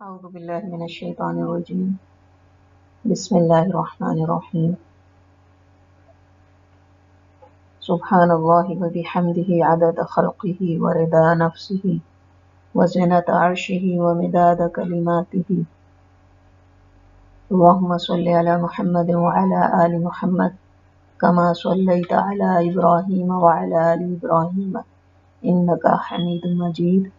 أعوذ بالله من الشيطان الرجيم. بسم الله الرحمن الرحيم. سبحان الله وبحمده عدد خلقه ورضا نفسه وزنة عرشه ومداد كلماته. اللهم صل على محمد وعلى آل محمد كما صليت على إبراهيم وعلى آل إبراهيم إنك حميد مجيد.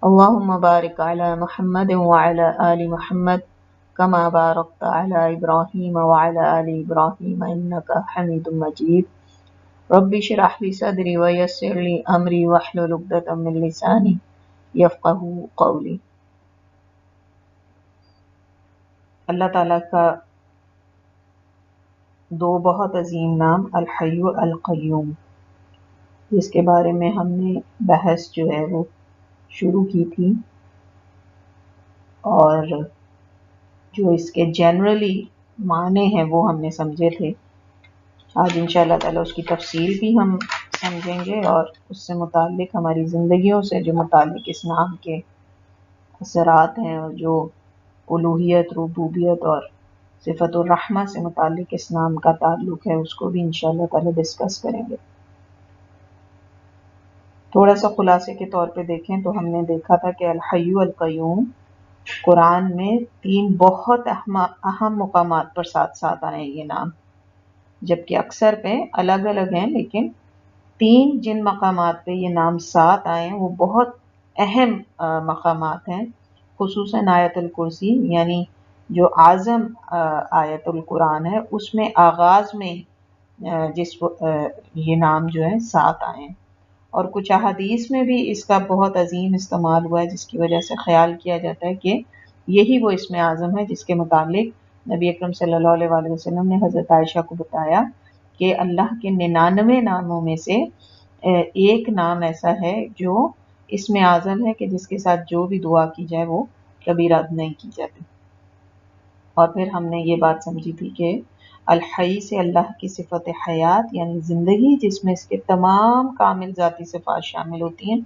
اللهم بارك على محمد وعلى آل محمد كما باركت على إبراهيم وعلى آل إبراهيم إنك حميد مجيد. رب اشرح لي صدري ويسر لي أمري واحلل عقدة من لساني يفقهوا قولي. اللہ تعالیٰ کا دو بہت عظیم نام الحی القیوم، جس کے بارے میں ہم نے بحث جو ہے وہ شروع کی تھی، اور جو اس کے جنرلی معنی ہیں وہ ہم نے سمجھے تھے. آج انشاءاللہ تعالیٰ اس کی تفصیل بھی ہم سمجھیں گے، اور اس سے متعلق ہماری زندگیوں سے جو متعلق اس نام کے اثرات ہیں، اور جو الوہیت، ربوبیت اور صفت الرحمہ سے متعلق اس نام کا تعلق ہے، اس کو بھی انشاءاللہ تعالیٰ ڈسکس کریں گے. تھوڑا سا خلاصے کے طور پہ دیکھیں تو ہم نے دیکھا تھا کہ الحی القیوم قرآن میں تین بہت اہم مقامات پر ساتھ ساتھ آئے ہیں یہ نام، جبکہ اکثر پہ الگ الگ ہیں، لیکن تین جن مقامات پہ یہ نام ساتھ آئے ہیں وہ بہت اہم مقامات ہیں. خصوصاً آیت الکرسی، یعنی جو اعظم آیت القرآن ہے، اس میں آغاز میں یہ نام جو ہے ساتھ آئے ہیں. اور کچھ احادیث میں بھی اس کا بہت عظیم استعمال ہوا ہے، جس کی وجہ سے خیال کیا جاتا ہے کہ یہی وہ اسم اعظم ہے جس کے متعلق نبی اکرم صلی اللہ علیہ وآلہ وسلم نے حضرت عائشہ کو بتایا کہ اللہ کے 99 ناموں میں سے ایک نام ایسا ہے جو اسم اعظم ہے کہ جس کے ساتھ جو بھی دعا کی جائے وہ کبھی رد نہیں کی جاتی. اور پھر ہم نے یہ بات سمجھی تھی کہ الحی سے اللہ کی صفت حیات یعنی زندگی، جس میں اس کے تمام کامل ذاتی صفات شامل ہوتی ہیں،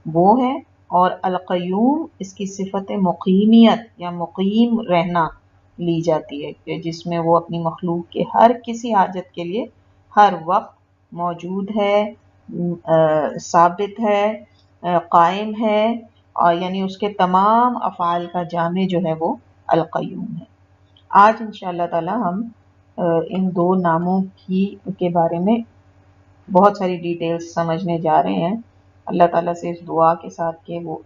وہ ہے، اور القیوم اس کی صفت مقیمیت یا مقیم رہنا لی جاتی ہے، کہ جس میں وہ اپنی مخلوق کے ہر کسی حاجت کے لیے ہر وقت موجود ہے، ثابت ہے، قائم ہے، اور یعنی اس کے تمام افعال کا جامع جو ہے وہ القیوم ہے. آج انشاءاللہ تعالی ہم ان دو ناموں کے بارے میں بہت ساری ڈیٹیلز سمجھنے جا رہے ہیں، اللہ تعالیٰ سے اس دعا کے ساتھ کہ وہ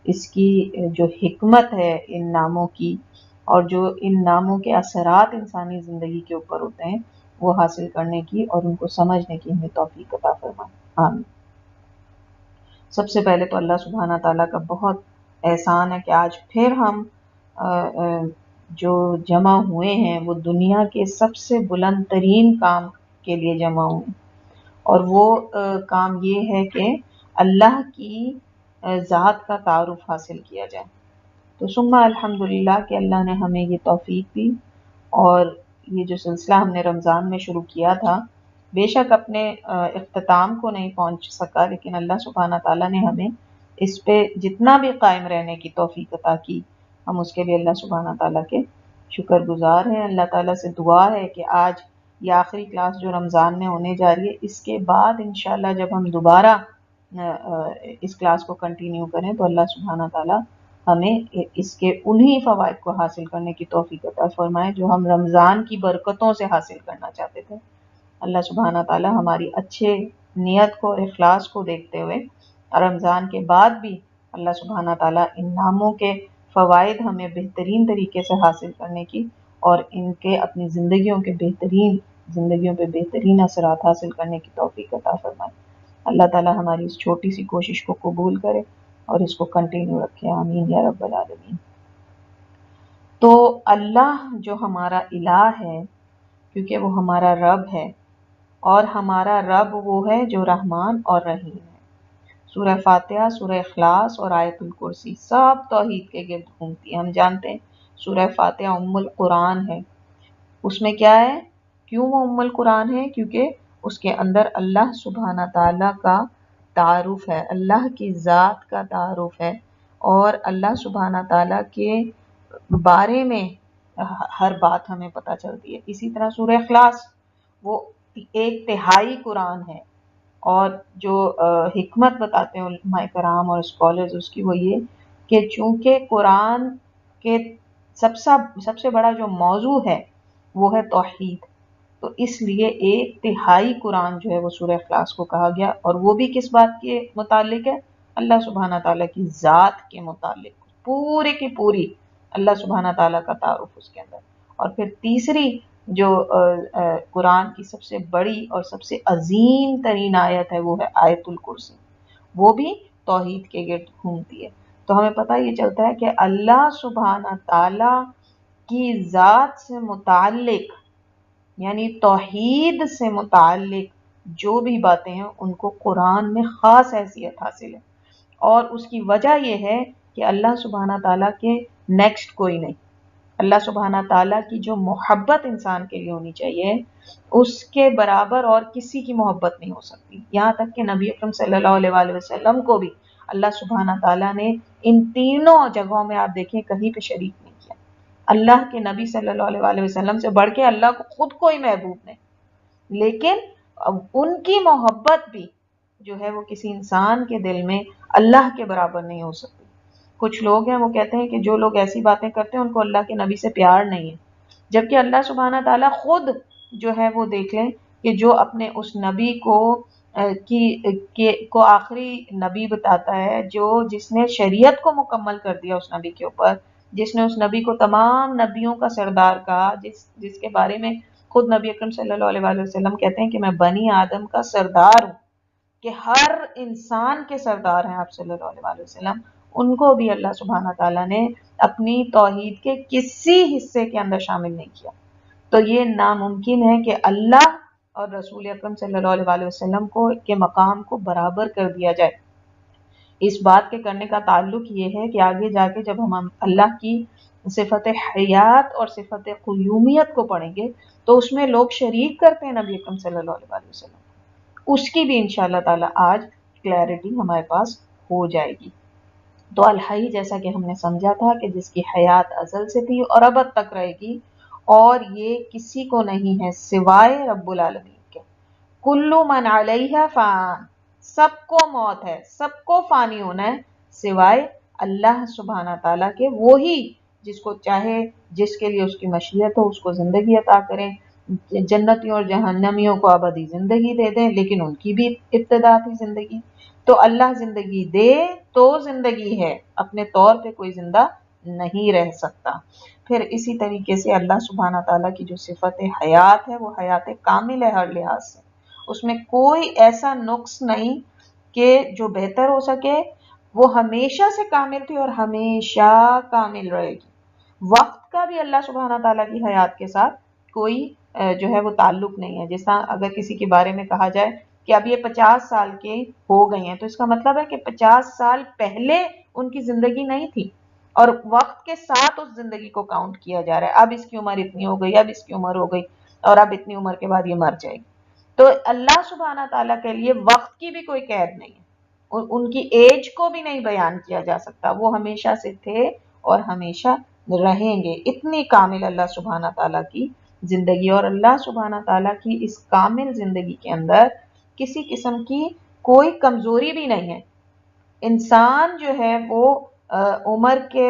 اس کی جو حکمت ہے ان ناموں کی، اور جو ان ناموں کے اثرات انسانی زندگی کے اوپر ہوتے ہیں، وہ حاصل کرنے کی اور ان کو سمجھنے کی ہمیں توفیق عطا فرمائے. آمین. سب سے پہلے تو اللہ سبحانہ تعالیٰ کا بہت احسان ہے کہ آج پھر ہم جو جمع ہوئے ہیں وہ دنیا کے سب سے بلند ترین کام کے لیے جمع ہوئے، اور وہ کام یہ ہے کہ اللہ کی ذات کا تعارف حاصل کیا جائے. تو ثم الحمدللہ کہ اللہ نے ہمیں یہ توفیق دی، اور یہ جو سلسلہ ہم نے رمضان میں شروع کیا تھا بے شک اپنے اختتام کو نہیں پہنچ سکا، لیکن اللہ سبحانہ تعالیٰ نے ہمیں اس پہ جتنا بھی قائم رہنے کی توفیق عطا کی، ہم اس کے لیے اللہ سبحانہ تعالیٰ کے شکر گزار ہیں. اللہ تعالیٰ سے دعا ہے کہ آج یہ آخری کلاس جو رمضان میں ہونے جا رہی ہے، اس کے بعد انشاءاللہ جب ہم دوبارہ اس کلاس کو کنٹینیو کریں تو اللہ سبحانہ تعالیٰ ہمیں اس کے انہی فوائد کو حاصل کرنے کی توفیق عطا فرمائے جو ہم رمضان کی برکتوں سے حاصل کرنا چاہتے تھے. اللہ سبحانہ تعالیٰ ہماری اچھے نیت کو اور اخلاص کو دیکھتے ہوئے رمضان کے بعد بھی اللہ سبحانہ تعالیٰ ان ناموں کے فوائد ہمیں بہترین طریقے سے حاصل کرنے کی اور ان کے اپنی زندگیوں پہ بہترین اثرات حاصل کرنے کی توفیق عطا فرمائے. اللہ تعالیٰ ہماری اس چھوٹی سی کوشش کو قبول کرے اور اس کو کنٹینیو رکھے. آمین یا رب العالمین. تو اللہ جو ہمارا الہ ہے، کیونکہ وہ ہمارا رب ہے، اور ہمارا رب وہ ہے جو رحمان اور رحیم ہے. سورہ فاتحہ، سورہ اخلاص اور آیت الکرسی سب توحید کے گرد گھومتی ہیں. ہم جانتے ہیں سورہ فاتحہ ام القرآن ہے. اس میں کیا ہے؟ کیوں وہ ام القرآن ہے؟ کیونکہ اس کے اندر اللہ سبحانہ تعالیٰ کا تعارف ہے، اللہ کی ذات کا تعارف ہے، اور اللہ سبحانہ تعالیٰ کے بارے میں ہر بات ہمیں پتہ چلتی ہے. اسی طرح سورہ اخلاص وہ 1/3 قرآن ہے، اور جو حکمت بتاتے ہیں علماء کرام اور اسکالرز اس کی وہ یہ کہ چونکہ قرآن کے سب سے بڑا جو موضوع ہے وہ ہے توحید، تو اس لیے 1/3 قرآن جو ہے وہ سورہ اخلاص کو کہا گیا. اور وہ بھی کس بات کے متعلق ہے؟ اللہ سبحانہ تعالیٰ کی ذات کے متعلق، پورے کی پوری اللہ سبحانہ تعالیٰ کا تعارف اس کے اندر. اور پھر تیسری جو قرآن کی سب سے بڑی اور سب سے عظیم ترین آیت ہے وہ ہے آیت الکرسی، وہ بھی توحید کے گرد گھومتی ہے. تو ہمیں پتہ یہ چلتا ہے کہ اللہ سبحانہ تعالیٰ کی ذات سے متعلق، یعنی توحید سے متعلق جو بھی باتیں ہیں ان کو قرآن میں خاص حیثیت حاصل ہے. اور اس کی وجہ یہ ہے کہ اللہ سبحانہ تعالیٰ کے نیکسٹ کوئی نہیں. اللہ سبحانہ تعالیٰ کی جو محبت انسان کے لیے ہونی چاہیے اس کے برابر اور کسی کی محبت نہیں ہو سکتی. یہاں تک کہ نبی اکرم صلی اللہ علیہ وآلہ وسلم کو بھی اللہ سبحانہ تعالیٰ نے ان تینوں جگہوں میں آپ دیکھیں کہیں پہ شریک نہیں کیا. اللہ کے نبی صلی اللہ علیہ وآلہ وسلم سے بڑھ کے اللہ کو خود کوئی محبوب نہیں، لیکن ان کی محبت بھی جو ہے وہ کسی انسان کے دل میں اللہ کے برابر نہیں ہو سکتی. کچھ لوگ ہیں وہ کہتے ہیں کہ جو لوگ ایسی باتیں کرتے ہیں ان کو اللہ کے نبی سے پیار نہیں ہے، جبکہ اللہ سبحانہ تعالیٰ خود جو ہے وہ دیکھ لیں کہ جو اپنے اس نبی کو آخری نبی بتاتا ہے، جس نے شریعت کو مکمل کر دیا اس نبی کے اوپر، جس نے اس نبی کو تمام نبیوں کا سردار کہا، جس کے بارے میں خود نبی اکرم صلی اللہ علیہ وآلہ وسلم کہتے ہیں کہ میں بنی آدم کا سردار ہوں، کہ ہر انسان کے سردار ہیں آپ صلی اللہ علیہ وآلہ وسلم. ان کو بھی اللہ سبحانہ تعالیٰ نے اپنی توحید کے کسی حصے کے اندر شامل نہیں کیا. تو یہ ناممکن ہے کہ اللہ اور رسول اکرم صلی اللہ علیہ وآلہ وسلم کے مقام کو برابر کر دیا جائے. اس بات کے کرنے کا تعلق یہ ہے کہ آگے جا کے جب ہم اللہ کی صفت حیات اور صفت قیومیت کو پڑھیں گے تو اس میں لوگ شریک کرتے ہیں نبی اکرم صلی اللہ علیہ وآلہ وسلم، اس کی بھی انشاءاللہ تعالی آج کلیئرٹی ہمارے پاس ہو جائے گی. تو الحی جیسا کہ ہم نے سمجھا تھا کہ جس کی حیات ازل سے تھی اور ابد تک رہے گی، اور یہ کسی کو نہیں ہے سوائے رب العالمین کے. کلو من علیہا فان، سب کو موت ہے، سب کو فانی ہونا ہے سوائے اللہ سبحانہ تعالیٰ کے. وہی جس کو چاہے، جس کے لیے اس کی مشیت ہو اس کو زندگی عطا کریں. جنتیوں اور جہنمیوں کو ابدی زندگی دے دیں، لیکن ان کی بھی ابتدا تھی زندگی. تو اللہ زندگی دے تو زندگی ہے، اپنے طور پہ کوئی زندہ نہیں رہ سکتا. پھر اسی طریقے سے اللہ سبحانہ تعالیٰ کی جو صفت حیات ہے وہ حیات کامل ہے ہر لحاظ سے. اس میں کوئی ایسا نقص نہیں کہ جو بہتر ہو سکے. وہ ہمیشہ سے کامل تھی اور ہمیشہ کامل رہے گی. وقت کا بھی اللہ سبحانہ تعالیٰ کی حیات کے ساتھ کوئی جو ہے وہ تعلق نہیں ہے. جس طرح اگر کسی کے بارے میں کہا جائے کہ اب یہ 50 سال کے ہو گئی ہیں تو اس کا مطلب ہے کہ 50 سال پہلے ان کی زندگی نہیں تھی، اور وقت کے ساتھ اس زندگی کو کاؤنٹ کیا جا رہا ہے. اب اس کی عمر اتنی ہو گئی، اب اس کی عمر ہو گئی، اور اب اتنی عمر کے بعد یہ مر جائے گی. تو اللہ سبحانہ تعالیٰ کے لیے وقت کی بھی کوئی قید نہیں ہے، ان کی ایج کو بھی نہیں بیان کیا جا سکتا. وہ ہمیشہ سے تھے اور ہمیشہ رہیں گے. اتنی کامل اللہ سبحانہ تعالیٰ کی زندگی، اور اللہ سبحانہ تعالیٰ کی اس کامل زندگی کے اندر کسی قسم کی کوئی کمزوری بھی نہیں ہے. انسان جو ہے وہ عمر کے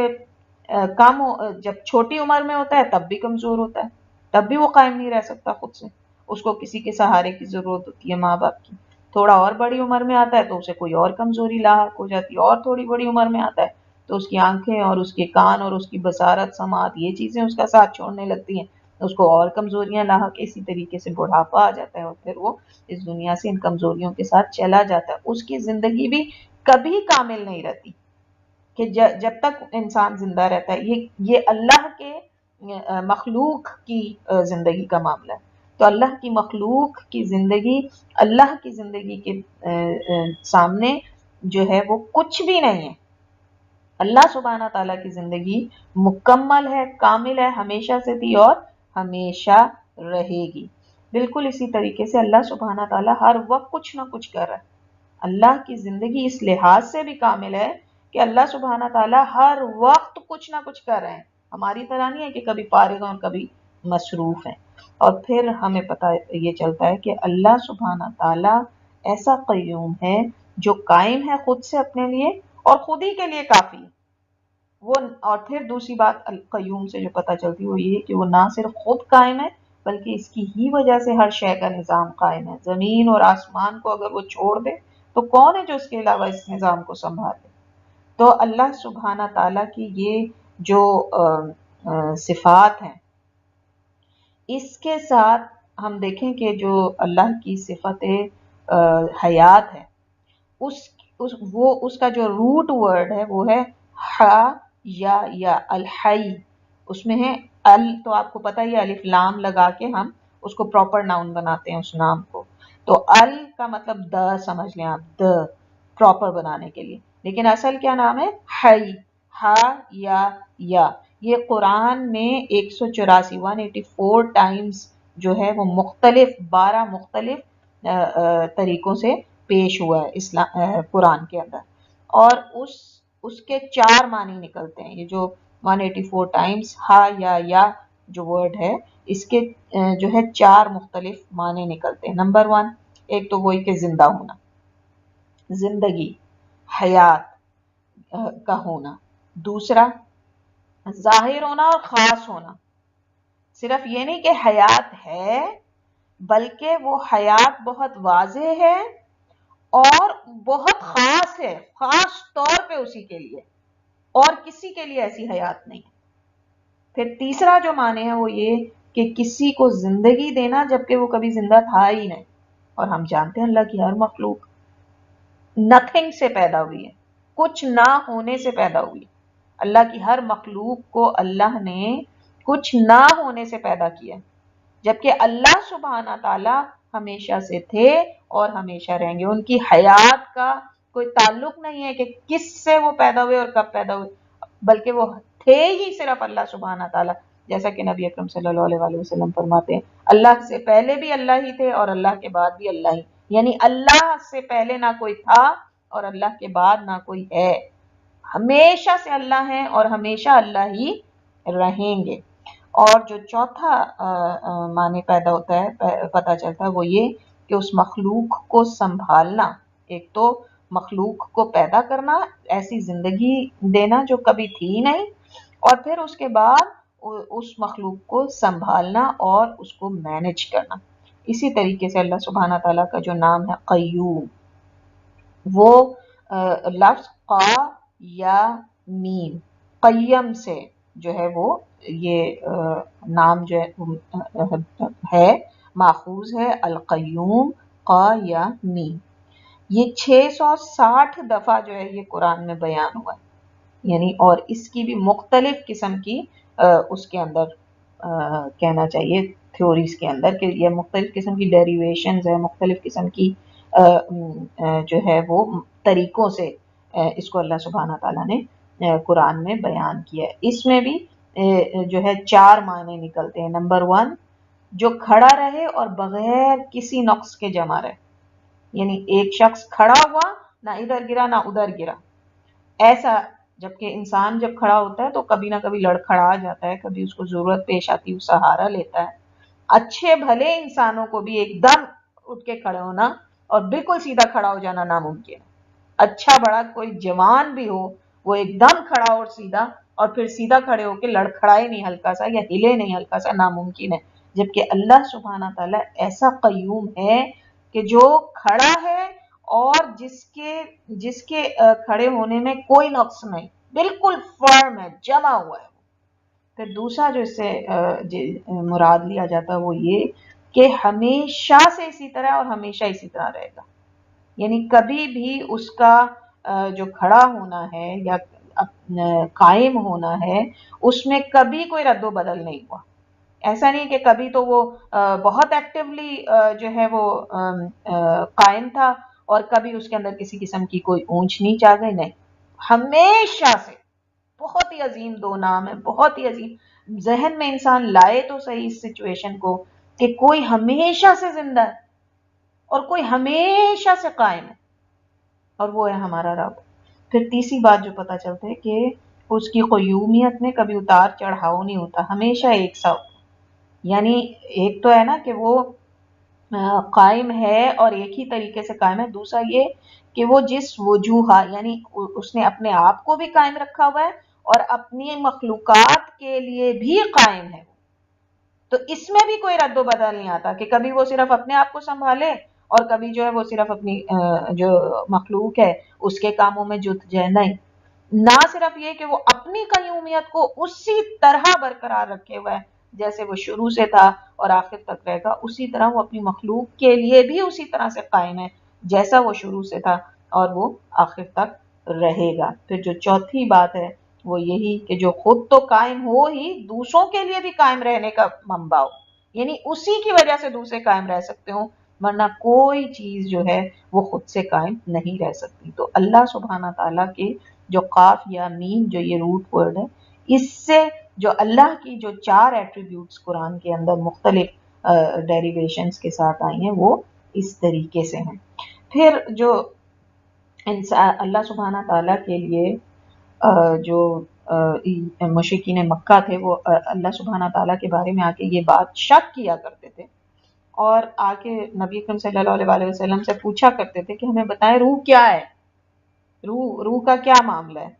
جب چھوٹی عمر میں ہوتا ہے تب بھی کمزور ہوتا ہے، تب بھی وہ قائم نہیں رہ سکتا خود سے. اس کو کسی کے سہارے کی ضرورت ہوتی ہے، ماں باپ کی. تھوڑا اور بڑی عمر میں آتا ہے تو اسے کوئی اور کمزوری لاحق ہو جاتی ہے، اور تھوڑی بڑی عمر میں آتا ہے تو اس کی آنکھیں اور اس کے کان اور اس کی بصارت سماعت یہ چیزیں اس کا ساتھ چھوڑنے لگتی ہیں، اس کو اور کمزوریاں لاحق. اسی طریقے سے بڑھاپا آ جاتا ہے اور پھر وہ اس دنیا سے ان کمزوریوں کے ساتھ چلا جاتا ہے. اس کی زندگی بھی کبھی کامل نہیں رہتی کہ جب تک انسان زندہ رہتا ہے. یہ اللہ کے مخلوق کی زندگی کا معاملہ ہے. تو اللہ کی مخلوق کی زندگی اللہ کی زندگی کے سامنے جو ہے وہ کچھ بھی نہیں ہے. اللہ سبحانہ تعالیٰ کی زندگی مکمل ہے، کامل ہے، ہمیشہ سے تھی اور ہمیشہ رہے گی. بالکل اسی طریقے سے اللہ سبحانہ تعالیٰ ہر وقت کچھ نہ کچھ کر رہا ہے. اللہ کی زندگی اس لحاظ سے بھی کامل ہے کہ اللہ سبحانہ تعالیٰ ہر وقت کچھ نہ کچھ کر رہے ہیں، ہماری طرح نہیں ہے کہ کبھی فارغ ہیں اور کبھی مصروف ہیں۔ اور پھر ہمیں پتہ یہ چلتا ہے کہ اللہ سبحانہ تعالیٰ ایسا قیوم ہے جو قائم ہے خود سے اپنے لیے اور خود ہی کے لیے کافی ہے وہ۔ اور پھر دوسری بات القیوم سے جو پتہ چلتی ہے وہ یہ کہ وہ نہ صرف خود قائم ہے بلکہ اس کی ہی وجہ سے ہر شے کا نظام قائم ہے۔ زمین اور آسمان کو اگر وہ چھوڑ دے تو کون ہے جو اس کے علاوہ اس نظام کو سنبھالے؟ تو اللہ سبحانہ تعالیٰ کی یہ جو صفات ہیں، اس کے ساتھ ہم دیکھیں کہ جو اللہ کی صفت حیات ہے، اس کا جو روٹ ورڈ ہے وہ ہے یا الحی۔ اس میں ہے تو آپ کو پتہ ہی الف لام لگا کے ہم اس کو پراپر ناؤن بناتے ہیں اس نام کو، تو کا مطلب د سمجھ لیں آپ، د پراپر بنانے کے لیے، لیکن اصل کیا نام ہے؟ حی، یا یہ قرآن میں 184 ٹائمز جو ہے وہ مختلف 12 مختلف طریقوں سے پیش ہوا ہے اسلام قرآن کے اندر، اور اس کے 4 معنی نکلتے ہیں۔ یہ جو 184 ٹائمز یا جو ورڈ ہے اس کے جو ہے 4 مختلف معنی نکلتے ہیں۔ نمبر 1 ایک تو وہی کہ زندہ ہونا، زندگی، حیات کا ہونا۔ دوسرا ظاہر ہونا اور خاص ہونا، صرف یہ نہیں کہ حیات ہے بلکہ وہ حیات بہت واضح ہے اور بہت خاص ہے، خاص طور پہ اسی کے لیے، اور کسی کے لیے ایسی حیات نہیں ہے۔ پھر تیسرا جو معنی ہے وہ یہ کہ کسی کو زندگی دینا جبکہ وہ کبھی زندہ تھا ہی نہیں، اور ہم جانتے ہیں اللہ کی ہر مخلوق نتھنگ سے پیدا ہوئی ہے، کچھ نہ ہونے سے پیدا ہوئی ہے۔ اللہ کی ہر مخلوق کو اللہ نے کچھ نہ ہونے سے پیدا کیا، جبکہ اللہ سبحانہ تعالی ہمیشہ سے تھے اور ہمیشہ رہیں گے۔ ان کی حیات کا کوئی تعلق نہیں ہے کہ کس سے وہ پیدا ہوئے اور کب پیدا ہوئے، بلکہ وہ تھے ہی صرف اللہ سبحانہ تعالی، جیسا کہ نبی اکرم صلی اللہ علیہ وسلم فرماتے ہیں اللہ سے پہلے بھی اللہ ہی تھے اور اللہ کے بعد بھی اللہ ہی، یعنی اللہ سے پہلے نہ کوئی تھا اور اللہ کے بعد نہ کوئی ہے، ہمیشہ سے اللہ ہیں اور ہمیشہ اللہ ہی رہیں گے۔ اور جو چوتھا معنی پیدا ہوتا ہے، پتہ چلتا ہے، وہ یہ کہ اس مخلوق کو سنبھالنا، ایک تو مخلوق کو پیدا کرنا، ایسی زندگی دینا جو کبھی تھی نہیں، اور پھر اس کے بعد اس مخلوق کو سنبھالنا اور اس کو مینج کرنا۔ اسی طریقے سے اللہ سبحانہ تعالیٰ کا جو نام ہے قیوم، وہ لفظ قا یا میم قیم سے جو ہے وہ یہ نام جو ہے ماخوذ ہے، القیوم قا یا میم۔ یہ 660 دفعہ جو ہے یہ قرآن میں بیان ہوا ہے، یعنی اور اس کی بھی مختلف قسم کی اس کے اندر کہنا چاہیے تھیوریز کے اندر کہ یہ مختلف قسم کی ڈیریویشنز ہیں، مختلف قسم کی جو ہے وہ طریقوں سے اس کو اللہ سبحانہ تعالیٰ نے قرآن میں بیان کیا ہے۔ اس میں بھی جو ہے 4 معنی نکلتے ہیں۔ نمبر 1 جو کھڑا رہے اور بغیر کسی نقص کے جمع رہے، یعنی ایک شخص کھڑا ہوا، نہ ادھر گرا نہ ادھر گرا، ایسا، جبکہ انسان جب کھڑا ہوتا ہے تو کبھی نہ کبھی لڑکھڑا جاتا ہے، کبھی اس کو ضرورت پیش آتی ہے، وہ سہارا لیتا ہے۔ اچھے بھلے انسانوں کو بھی ایک دم اٹھ کے کھڑے ہونا اور بالکل سیدھا کھڑا ہو جانا ناممکن ہے۔ اچھا بڑا کوئی جوان بھی ہو، وہ ایک دم کھڑا اور سیدھا، اور پھر سیدھا کھڑے ہو کے لڑکھڑائے نہیں ہلکا سا یا ہلے نہیں ہلکا سا، ناممکن ہے۔ جبکہ اللہ سبحانہ تعالیٰ ایسا قیوم ہے کہ جو کھڑا ہے اور جس کے کھڑے ہونے میں کوئی نقص نہیں، بالکل فرم ہے، جمع ہوا ہے۔ پھر دوسرا جو اس سے مراد لیا جاتا ہے وہ یہ کہ ہمیشہ سے اسی طرح اور ہمیشہ اسی طرح رہے گا، یعنی کبھی بھی اس کا جو کھڑا ہونا ہے یا قائم ہونا ہے اس میں کبھی کوئی رد و بدل نہیں ہوا۔ ایسا نہیں کہ کبھی تو وہ بہت ایکٹیولی جو ہے وہ قائم تھا اور کبھی اس کے اندر کسی قسم کی کوئی اونچ نیچ آ گئی، نہیں، ہمیشہ سے۔ بہت ہی عظیم 2 نام ہے، بہت ہی عظیم۔ ذہن میں انسان لائے تو صحیح اس سچویشن کو کہ کوئی ہمیشہ سے زندہ ہے اور کوئی ہمیشہ سے قائم ہے، اور وہ ہے ہمارا رب۔ پھر تیسری بات جو پتہ چلتا ہے کہ اس کی قیومیت میں کبھی اتار چڑھاؤ نہیں ہوتا، ہمیشہ ایک سا ہوتا. یعنی ایک تو ہے نا کہ وہ قائم ہے اور ایک ہی طریقے سے قائم ہے. دوسرا یہ کہ وہ جس وجوہ یعنی اس نے اپنے آپ کو بھی قائم رکھا ہوا ہے اور اپنی مخلوقات کے لیے بھی قائم ہے. تو اس میں بھی کوئی رد و بدل نہیں آتا کہ کبھی وہ صرف اپنے آپ کو سنبھالے اور کبھی جو ہے وہ صرف اپنی جو مخلوق ہے اس کے کاموں میں جت جائے. نہیں، نہ صرف یہ کہ وہ اپنی قیومیت کو اسی طرح برقرار رکھے ہوا ہے جیسے وہ شروع سے تھا اور آخر تک رہے گا، اسی طرح وہ اپنی مخلوق کے لیے بھی اسی طرح سے قائم ہے جیسا وہ شروع سے تھا اور وہ آخر تک رہے گا. پھر جو چوتھی بات ہے وہ یہی کہ جو خود تو قائم ہو ہی دوسروں کے لیے بھی قائم رہنے کا منبع ہو، یعنی اسی کی وجہ سے دوسرے قائم رہ سکتے ہوں، ورنہ کوئی چیز جو ہے وہ خود سے قائم نہیں رہ سکتی. تو اللہ سبحانہ تعالیٰ کے جو قاف یا میم جو یہ روٹ ورڈ ہے، اس سے جو اللہ کی جو 4 ایٹریبیوٹس قرآن کے اندر مختلف ڈیریویشنز کے ساتھ آئی ہیں وہ اس طریقے سے ہیں. پھر جو اللہ سبحانہ تعالیٰ کے لیے جو مشرکین مکہ تھے وہ اللہ سبحانہ تعالیٰ کے بارے میں آ کے یہ بات شک کیا کرتے تھے اور آ کے نبی اکرم صلی اللہ علیہ وسلم سے پوچھا کرتے تھے کہ ہمیں بتائیں روح کیا ہے، روح کا کیا معاملہ ہے،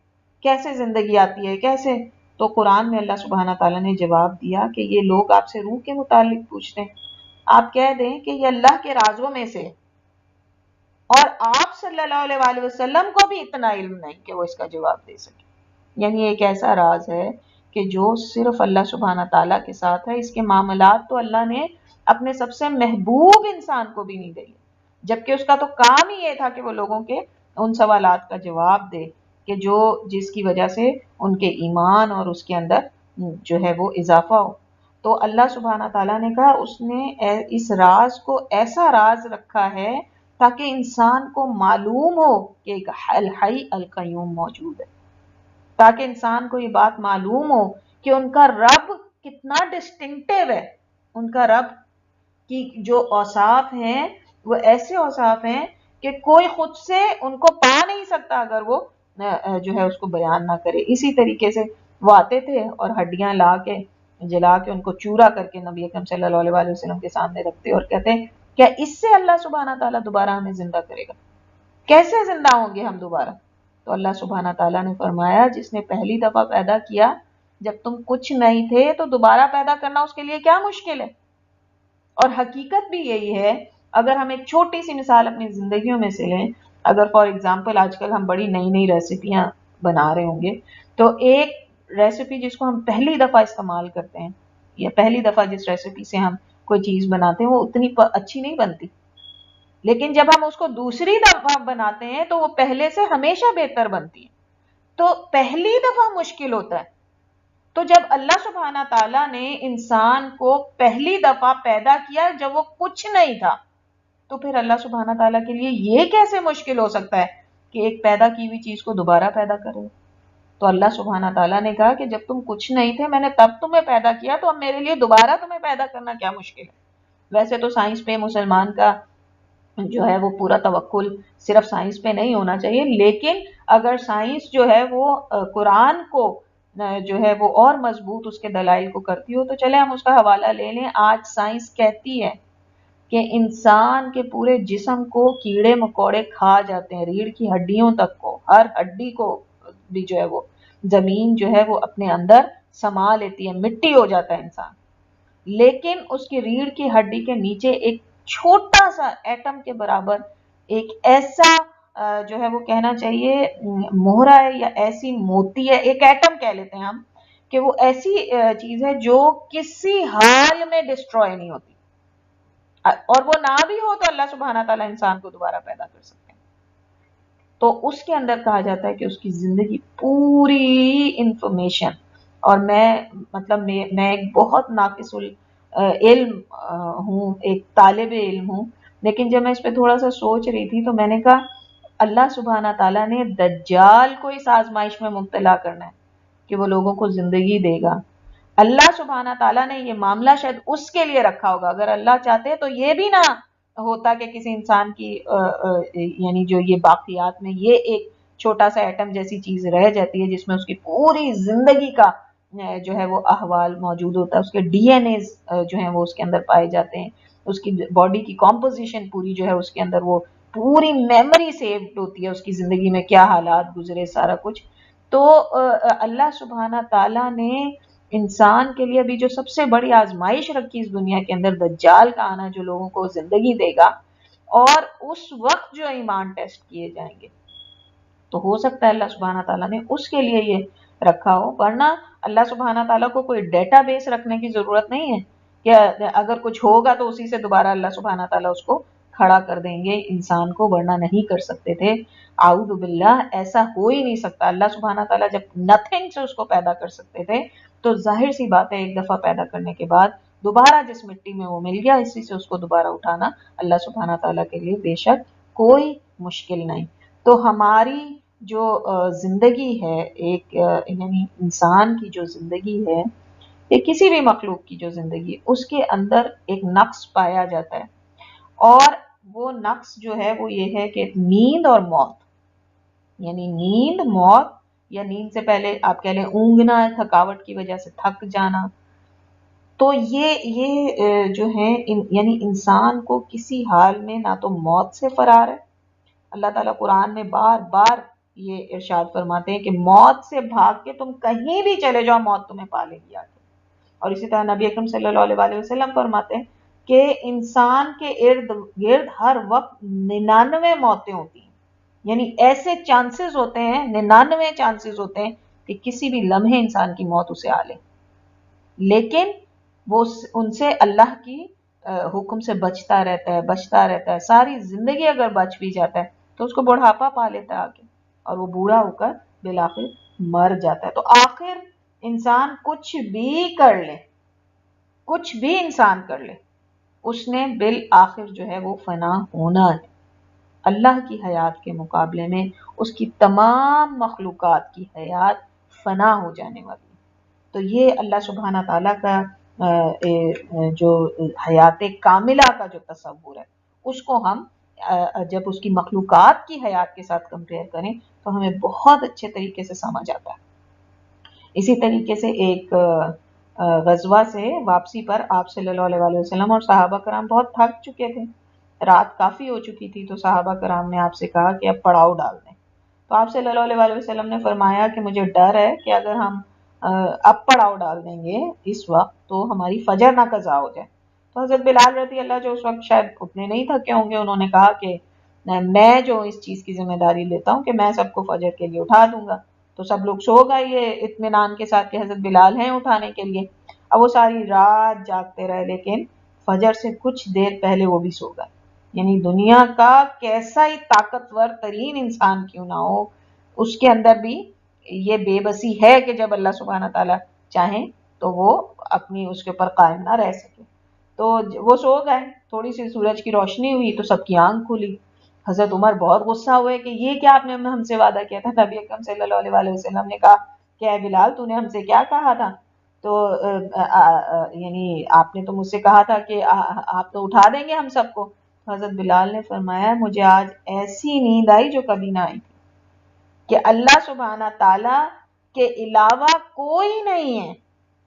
کیسے زندگی آتی ہے، کیسے. تو قرآن میں اللہ سبحانہ تعالیٰ نے جواب دیا کہ یہ لوگ آپ سے روح کے متعلق پوچھتے ہیں، آپ کہہ دیں کہ یہ اللہ کے رازوں میں سے، اور آپ صلی اللہ علیہ وسلم کو بھی اتنا علم نہیں کہ وہ اس کا جواب دے سکے. یعنی ایک ایسا راز ہے کہ جو صرف اللہ سبحانہ تعالیٰ کے ساتھ ہے. اس کے معاملات تو اللہ نے اپنے سب سے محبوب انسان کو بھی نہیں دی، جبکہ اس کا تو کام ہی یہ تھا کہ وہ لوگوں کے ان سوالات کا جواب دے کہ جس کی وجہ سے ان کے ایمان اور اس کے اندر جو ہے وہ اضافہ ہو. تو اللہ سبحانہ تعالیٰ نے کہا اس نے اس راز کو ایسا راز رکھا ہے تاکہ انسان کو معلوم ہو کہ ایک الحی القیوم موجود ہے، تاکہ انسان کو یہ بات معلوم ہو کہ ان کا رب کتنا ڈسٹنکٹیو ہے. ان کا رب کی جو اوصاف ہیں وہ ایسے اوصاف ہیں کہ کوئی خود سے ان کو پا نہیں سکتا اگر وہ جو ہے اس کو بیان نہ کرے. اسی طریقے سے وہ آتے تھے اور ہڈیاں لا کے جلا کے ان کو چورا کر کے نبی اکرم صلی اللہ علیہ وسلم کے سامنے رکھتے اور کہتے ہیں کیا اس سے اللہ سبحانہ تعالیٰ دوبارہ ہمیں زندہ کرے گا، کیسے زندہ ہوں گے ہم دوبارہ. تو اللہ سبحانہ تعالیٰ نے فرمایا جس نے پہلی دفعہ پیدا کیا جب تم کچھ نہیں تھے تو دوبارہ پیدا کرنا اس کے لیے کیا مشکل ہے. اور حقیقت بھی یہی ہے. اگر ہم ایک چھوٹی سی مثال اپنی زندگیوں میں سے لیں، اگر فار ایگزامپل آج کل ہم بڑی نئی نئی ریسیپیاں بنا رہے ہوں گے تو ایک ریسیپی جس کو ہم پہلی دفعہ استعمال کرتے ہیں یا پہلی دفعہ جس ریسیپی سے ہم کوئی چیز بناتے ہیں وہ اتنی اچھی نہیں بنتی، لیکن جب ہم اس کو دوسری دفعہ بناتے ہیں تو وہ پہلے سے ہمیشہ بہتر بنتی ہے. تو پہلی دفعہ مشکل ہوتا ہے. تو جب اللہ سبحانہ تعالیٰ نے انسان کو پہلی دفعہ پیدا کیا جب وہ کچھ نہیں تھا تو پھر اللہ سبحانہ تعالیٰ کے لیے یہ کیسے مشکل ہو سکتا ہے کہ ایک پیدا کی ہوئی چیز کو دوبارہ پیدا کرے. تو اللہ سبحانہ تعالیٰ نے کہا کہ جب تم کچھ نہیں تھے میں نے تب تمہیں پیدا کیا تو اب میرے لیے دوبارہ تمہیں پیدا کرنا کیا مشکل ہے. ویسے تو سائنس پہ مسلمان کا جو ہے وہ پورا توکل صرف سائنس پہ نہیں ہونا چاہیے، لیکن اگر سائنس جو ہے وہ قرآن کو جو ہے وہ اور مضبوط اس کے دلائل کو کرتی ہو تو چلے ہم اس کا حوالہ لے لیں. آج سائنس کہتی ہے کہ انسان کے پورے جسم کو کیڑے مکوڑے کھا جاتے ہیں، ریڑھ کی ہڈیوں تک کو، ہر ہڈی کو بھی جو ہے وہ زمین جو ہے وہ اپنے اندر سما لیتی ہے، مٹی ہو جاتا ہے انسان. لیکن اس کی ریڑھ کی ہڈی کے نیچے ایک چھوٹا سا ایٹم کے برابر ایک ایسا جو ہے وہ کہنا چاہیے مہرا ہے یا ایسی موتی ہے، ایک ایٹم کہہ لیتے ہیں ہم کہ وہ ایسی چیز ہے جو کسی حال میں ڈسٹروائے نہیں ہوتی، اور وہ نہ بھی ہو تو اللہ سبحانہ تعالیٰ انسان کو دوبارہ پیدا کر سکتے ہیں. تو اس کے اندر کہا جاتا ہے کہ اس کی زندگی پوری انفارمیشن، اور میں ایک بہت ناقص علم ہوں، ایک طالب علم ہوں، لیکن جب میں اس پہ تھوڑا سا سوچ رہی تھی تو میں نے کہا اللہ سبحانہ تعالیٰ نے دجال کو اس آزمائش میں مبتلا کرنا ہے کہ وہ لوگوں کو زندگی دے گا. اللہ سبحانہ تعالیٰ نے یہ معاملہ شاید اس کے لیے رکھا ہوگا. اگر اللہ چاہتے تو یہ بھی نہ ہوتا کہ کسی انسان کی یعنی جو یہ باقیات میں یہ ایک چھوٹا سا ایٹم جیسی چیز رہ جاتی ہے جس میں اس کی پوری زندگی کا جو ہے وہ احوال موجود ہوتا ہے، اس کے ڈی این ایز جو ہیں وہ اس کے اندر پائے جاتے ہیں، اس کی باڈی کی کمپوزیشن پوری جو ہے اس کے اندر وہ پوری میموری سیوڈ ہوتی ہے، اس کی زندگی میں کیا حالات گزرے سارا کچھ. تو اللہ سبحانہ تعالیٰ نے انسان کے لیے بھی جو سب سے بڑی آزمائش رکھی اس دنیا کے اندر، دجال کا آنا جو لوگوں کو زندگی دے گا، اور اس وقت جو ایمان ٹیسٹ کیے جائیں گے، تو ہو سکتا ہے اللہ سبحانہ تعالیٰ نے اس کے لیے یہ رکھا ہو. ورنہ اللہ سبحانہ تعالیٰ کو کوئی ڈیٹا بیس رکھنے کی ضرورت نہیں ہے کہ اگر کچھ ہوگا تو اسی سے دوبارہ اللہ سبحانہ تعالیٰ اس کو کھڑا کر دیں گے انسان کو، ورنہ نہیں کر سکتے تھے. اعوذ باللہ، ایسا ہو ہی نہیں سکتا. اللہ سبحانہ تعالیٰ جب نتھنگ سے اس کو پیدا کر سکتے تھے تو ظاہر سی بات ہے ایک دفعہ پیدا کرنے کے بعد دوبارہ جس مٹی میں وہ مل گیا اسی سے اس کو دوبارہ اٹھانا اللہ سبحانہ تعالیٰ کے لیے بے شک کوئی مشکل نہیں. تو ہماری جو زندگی ہے، ایک یعنی انسان کی جو زندگی ہے یا کسی بھی مخلوق کی جو زندگی، اس کے اندر ایک نقص پایا جاتا ہے، اور وہ نقص جو ہے وہ یہ ہے کہ نیند اور موت. یعنی نیند، موت، یا نیند سے پہلے آپ کہہ لیں اونگنا، تھکاوٹ کی وجہ سے تھک جانا. تو یہ جو ہے یعنی انسان کو کسی حال میں نہ تو موت سے فرار ہے. اللہ تعالیٰ قرآن میں بار بار یہ ارشاد فرماتے ہیں کہ موت سے بھاگ کے تم کہیں بھی چلے جاؤ، موت تمہیں پا لے گی آگے. اور اسی طرح نبی اکرم صلی اللہ علیہ وسلم فرماتے ہیں کہ انسان کے ارد گرد ہر وقت 99 موتیں ہوتی ہیں. یعنی ایسے چانسز ہوتے ہیں، 99 چانسز ہوتے ہیں کہ کسی بھی لمحے انسان کی موت اسے آ لے، لیکن وہ ان سے اللہ کی حکم سے بچتا رہتا ہے. ساری زندگی اگر بچ بھی جاتا ہے تو اس کو بڑھاپا پا لیتا ہے آگے، اور وہ بوڑھا ہو کر بالآخر مر جاتا ہے. تو آخر انسان کچھ بھی کر لے، کچھ بھی انسان کر لے، اس نے بالآخر جو ہے وہ فنا ہونا ہے. اللہ کی حیات کے مقابلے میں اس کی تمام مخلوقات کی حیات فنا ہو جانے والی. تو یہ اللہ سبحانہ تعالیٰ کا جو حیات کاملہ کا جو تصور ہے، اس کو ہم جب اس کی مخلوقات کی حیات کے ساتھ کمپیئر کریں تو ہمیں بہت اچھے طریقے سے سمجھ آتا ہے. اسی طریقے سے ایک غزوہ سے واپسی پر آپ صلی اللہ علیہ وسلم اور صحابہ کرام بہت تھک چکے تھے، رات کافی ہو چکی تھی. تو صحابہ کرام نے آپ سے کہا کہ اب پڑاؤ ڈال دیں. تو آپ صلی اللہ علیہ وسلم نے فرمایا کہ مجھے ڈر ہے کہ اگر ہم اب پڑاؤ ڈال دیں گے اس وقت تو ہماری فجر نہ قضا ہو جائے. تو حضرت بلال رضی اللہ جو اس وقت شاید اتنے نہیں تھکے ہوں گے، انہوں نے کہا کہ میں جو اس چیز کی ذمہ داری لیتا ہوں کہ میں سب کو فجر کے لیے اٹھا دوں گا. تو سب لوگ سو گئے یہ اطمینان کے ساتھ کہ حضرت بلال ہیں اٹھانے کے لیے. اب وہ ساری رات جاگتے رہے، لیکن فجر سے کچھ دیر پہلے وہ بھی سو گئے. یعنی دنیا کا کیسا ہی طاقتور ترین انسان کیوں نہ ہو، اس کے اندر بھی یہ بے بسی ہے کہ جب اللہ سبحانہ تعالیٰ چاہیں تو وہ اپنی اس کے اوپر قائم نہ رہ سکے. تو وہ سو گئے، تھوڑی سی سورج کی روشنی ہوئی تو سب کی آنکھ کھلی. حضرت عمر بہت غصہ ہوئے کہ یہ کیا آپ نے ہم سے وعدہ کیا تھا. نبی اکرم صلی اللہ علیہ وسلم نے کہا کہ اے بلال تو نے ہم سے کیا کہا تھا؟ تو یعنی آپ نے تو مجھ سے کہا تھا کہ آپ تو اٹھا دیں گے ہم سب کو. حضرت بلال نے فرمایا مجھے آج ایسی نیند آئی جو کبھی نہ آئی کہ اللہ سبحانہ تعالیٰ کے علاوہ کوئی نہیں ہے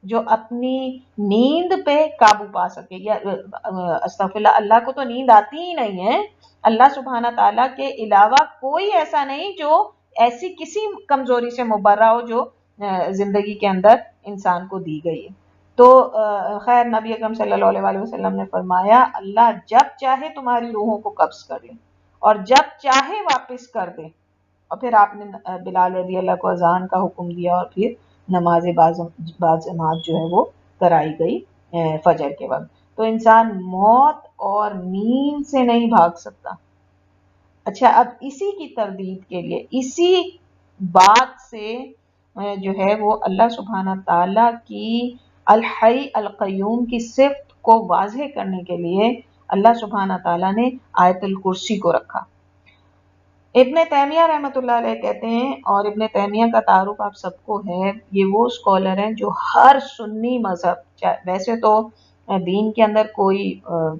جو اپنی نیند پہ قابو پا سکے. یا استغفر اللہ، اللہ کو تو نیند آتی ہی نہیں ہے. اللہ سبحانہ تعالیٰ کے علاوہ کوئی ایسا نہیں جو ایسی کسی کمزوری سے مبرہ ہو جو زندگی کے اندر انسان کو دی گئی ہے. تو خیر نبی اکرم صلی اللہ علیہ وسلم نے فرمایا اللہ جب چاہے تمہاری روحوں کو قبض کر لے اور جب چاہے واپس کر دے. اور پھر آپ نے بلال رضی اللہ کو اذان کا حکم دیا اور پھر نماز باجماعت جو ہے وہ کرائی گئی فجر کے وقت. تو انسان موت اور نیند سے نہیں بھاگ سکتا. اچھا، اب اسی کی تردید کے لیے، اسی بات سے جو ہے وہ اللہ سبحانہ تعالیٰ کی الحی القیوم کی صفت کو واضح کرنے کے لیے اللہ سبحانہ تعالیٰ نے آیت الکرسی کو رکھا. ابن تیمیہ رحمۃ اللہ علیہ کہتے ہیں، اور ابن تیمیہ کا تعارف آپ سب کو ہے، یہ وہ اسکالر ہیں جو ہر سنی مذہب، ویسے تو دین کے اندر کوئی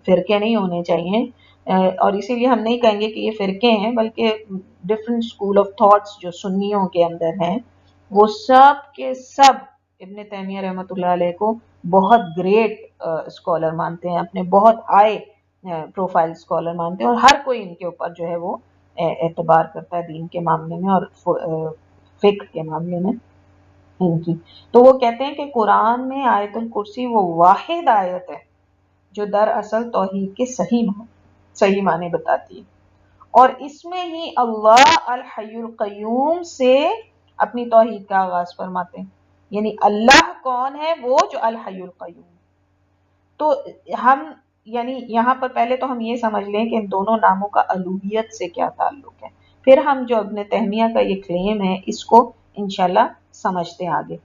فرقے نہیں ہونے چاہیے، اور اسی لیے ہم نہیں کہیں گے کہ یہ فرقے ہیں، بلکہ ڈفرینٹ اسکول آف تھاٹس جو سنیوں کے اندر ہیں وہ سب کے سب ابن تیمیہ رحمۃ اللہ علیہ کو بہت گریٹ اسکالر مانتے ہیں، اپنے بہت ہائی پروفائل اسکالر مانتے ہیں، اور ہر کوئی ان کے اوپر جو ہے وہ اعتبار کرتا ہے دین کے معاملے میں اور فقہ کے معاملے میں ان کی۔ تو وہ کہتے ہیں کہ قرآن میں آیت الکرسی وہ واحد آیت ہے جو دراصل توحید کے صحیح معنی بتاتی ہے، اور اس میں ہی اللہ الحی القیوم سے اپنی توحید کا آغاز فرماتے ہیں، یعنی اللہ کون ہے؟ وہ جو الحی القیوم۔ تو ہم یعنی یہاں پر پہلے تو ہم یہ سمجھ لیں کہ ان دونوں ناموں کا الوہیت سے کیا تعلق ہے، پھر ہم جو ابن تیمیہ کا یہ کلیم ہے اس کو انشاءاللہ سمجھتے ہیں آگے۔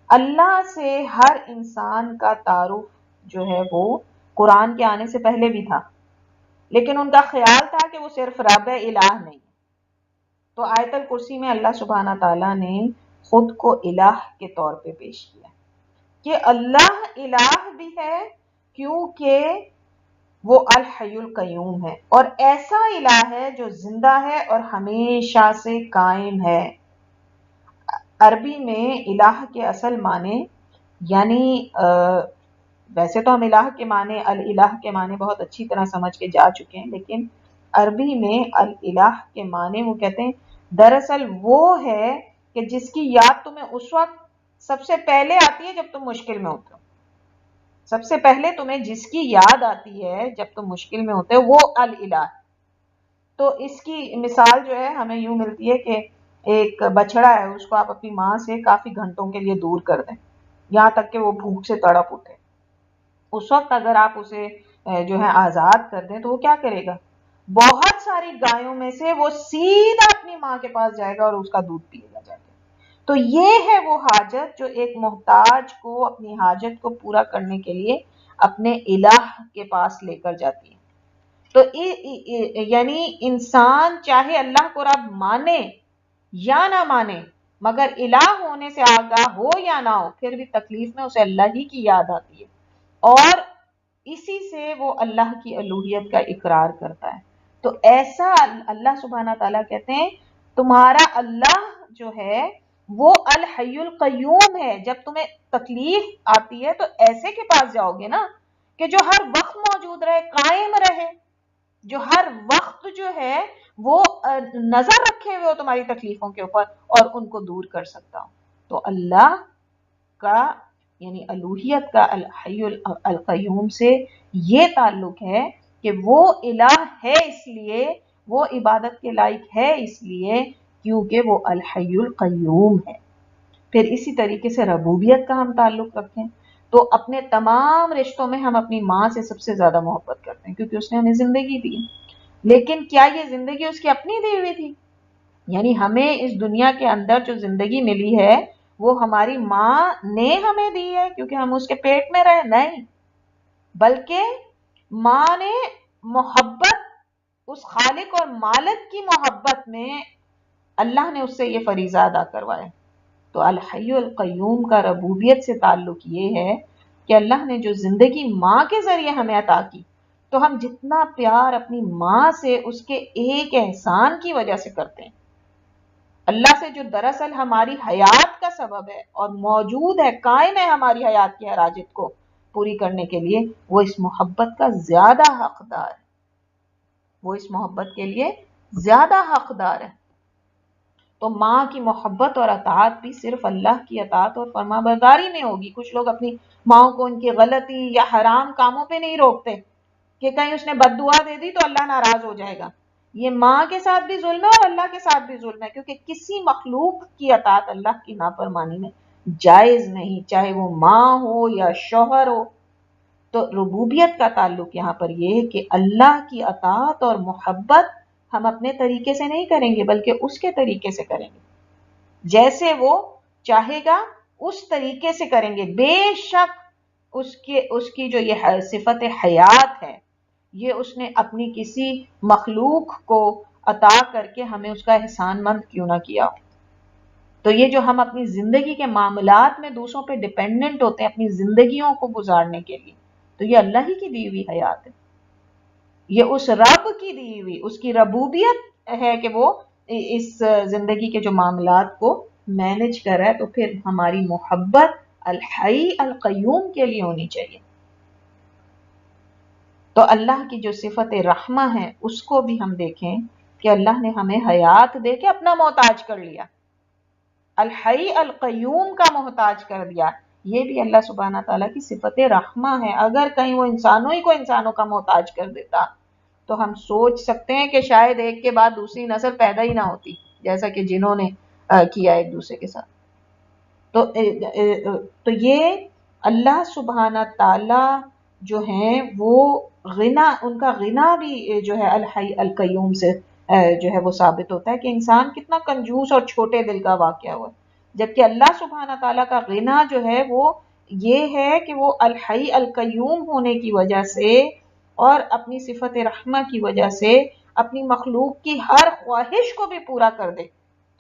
اللہ سے ہر انسان کا تعارف جو ہے وہ قرآن کے آنے سے پہلے بھی تھا، لیکن ان کا خیال تھا کہ وہ صرف رب الہ نہیں۔ تو آیت الکرسی میں اللہ سبحانہ تعالیٰ نے خود کو الہ کے طور پہ پیش کیا کہ اللہ الہ بھی ہے کیونکہ وہ الحی القیوم ہے، اور ایسا الہ ہے جو زندہ ہے اور ہمیشہ سے قائم ہے۔ عربی میں الہ کے اصل معنی یعنی ویسے تو ہم الہ کے معنی الالہ کے معنی بہت اچھی طرح سمجھ کے جا چکے ہیں، لیکن عربی میں الالہ کے معنی وہ کہتے ہیں دراصل وہ ہے کہ جس کی یاد تمہیں اس وقت سب سے پہلے آتی ہے جب تم مشکل میں ہوتے ہو۔ سب سے پہلے تمہیں جس کی یاد آتی ہے جب تم مشکل میں ہوتے ہو وہ الالہ۔ تو اس کی مثال جو ہے ہمیں یوں ملتی ہے کہ ایک بچڑا ہے، اس کو آپ اپنی ماں سے کافی گھنٹوں کے لیے دور کر دیں یہاں تک کہ وہ بھوک سے تڑپ اٹھے، اس وقت اگر آپ اسے جو ہے آزاد کر دیں تو وہ کیا کرے گا؟ بہت ساری گایوں میں سے وہ سیدھا اپنی ماں کے پاس جائے گا اور اس کا دودھ پیے گا جا کے۔ تو یہ ہے وہ حاجت جو ایک محتاج کو اپنی حاجت کو پورا کرنے کے لیے اپنے الہ کے پاس لے کر جاتی ہے۔ تو یعنی انسان چاہے اللہ کو رب مانے یا نہ مانے، مگر الہ ہونے سے آگاہ ہو یا نہ ہو، پھر بھی تکلیف میں اسے اللہ ہی کی یاد آتی ہے، اور اسی سے وہ اللہ کی الوہیت کا اقرار کرتا ہے۔ تو ایسا اللہ سبحانہ تعالیٰ کہتے ہیں تمہارا اللہ جو ہے وہ الحی القیوم ہے، جب تمہیں تکلیف آتی ہے تو ایسے کے پاس جاؤ گے نا کہ جو ہر وقت موجود رہے، قائم رہے، جو ہر وقت جو ہے وہ نظر رکھے ہوئے ہو تمہاری تکلیفوں کے اوپر اور ان کو دور کر سکتا ہو۔ تو اللہ کا یعنی الوہیت کا الحی القیوم سے یہ تعلق ہے کہ وہ الہ ہے اس لیے، وہ عبادت کے لائق ہے اس لیے کیونکہ وہ الحی القیوم ہے۔ پھر اسی طریقے سے ربوبیت کا ہم تعلق رکھیں تو اپنے تمام رشتوں میں ہم اپنی ماں سے سب سے زیادہ محبت کرتے ہیں کیونکہ اس نے ہمیں زندگی دی، لیکن کیا یہ زندگی اس کی اپنی دی ہوئی تھی؟ یعنی ہمیں اس دنیا کے اندر جو زندگی ملی ہے وہ ہماری ماں نے ہمیں دی ہے کیونکہ ہم اس کے پیٹ میں رہے؟ نہیں، بلکہ ماں نے محبت، اس خالق اور مالک کی محبت میں اللہ نے اس سے یہ فریضہ ادا کروایا۔ تو الحی القیوم کا ربوبیت سے تعلق یہ ہے کہ اللہ نے جو زندگی ماں کے ذریعے ہمیں عطا کی، تو ہم جتنا پیار اپنی ماں سے اس کے ایک احسان کی وجہ سے کرتے ہیں، اللہ سے جو دراصل ہماری حیات کا سبب ہے اور موجود ہے، قائم ہے ہماری حیات کی حراجت کو پوری کرنے کے لیے، وہ اس محبت کا زیادہ حقدار ہے، وہ اس محبت کے لیے زیادہ حقدار ہے۔ تو ماں کی محبت اور اطاعت بھی صرف اللہ کی اطاعت اور فرما برداری میں ہوگی۔ کچھ لوگ اپنی ماں کو ان کی غلطی یا حرام کاموں پہ نہیں روکتے کہ کہیں اس نے بد دعا دے دی تو اللہ ناراض ہو جائے گا۔ یہ ماں کے ساتھ بھی ظلم ہے اور اللہ کے ساتھ بھی ظلم ہے، کیونکہ کسی مخلوق کی اطاعت اللہ کی نافرمانی میں جائز نہیں، چاہے وہ ماں ہو یا شوہر ہو۔ تو ربوبیت کا تعلق یہاں پر یہ ہے کہ اللہ کی اطاعت اور محبت ہم اپنے طریقے سے نہیں کریں گے بلکہ اس کے طریقے سے کریں گے، جیسے وہ چاہے گا اس طریقے سے کریں گے۔ بے شک اس کی جو یہ صفت حیات ہے یہ اس نے اپنی کسی مخلوق کو عطا کر کے ہمیں اس کا احسان مند کیوں نہ کیا ہو۔ تو یہ جو ہم اپنی زندگی کے معاملات میں دوسروں پہ ڈیپینڈنٹ ہوتے ہیں اپنی زندگیوں کو گزارنے کے لیے، تو یہ اللہ ہی کی دی ہوئی حیات ہے، یہ اس رب کی دی ہوئی اس کی ربوبیت ہے کہ وہ اس زندگی کے جو معاملات کو مینج کر رہا ہے، تو پھر ہماری محبت الحی القیوم کے لیے ہونی چاہیے۔ تو اللہ کی جو صفت رحمہ ہے اس کو بھی ہم دیکھیں کہ اللہ نے ہمیں حیات دے کے اپنا محتاج کر لیا، الحی القیوم کا محتاج کر دیا۔ یہ بھی اللہ سبحانہ تعالیٰ کی صفت رحمہ ہے۔ اگر کہیں وہ انسانوں ہی کو انسانوں کا محتاج کر دیتا تو ہم سوچ سکتے ہیں کہ شاید ایک کے بعد دوسری نسل پیدا ہی نہ ہوتی، جیسا کہ جنہوں نے کیا ایک دوسرے کے ساتھ۔ تو یہ اللہ سبحانہ تعالی جو ہیں وہ غنا، ان کا غنا بھی جو ہے الحی القیوم سے جو ہے وہ ثابت ہوتا ہے کہ انسان کتنا کنجوس اور چھوٹے دل کا واقعہ ہوا، جبکہ اللہ سبحانہ تعالیٰ کا غنا جو ہے وہ یہ ہے کہ وہ الحی القیوم ہونے کی وجہ سے اور اپنی صفت رحمہ کی وجہ سے اپنی مخلوق کی ہر خواہش کو بھی پورا کر دے،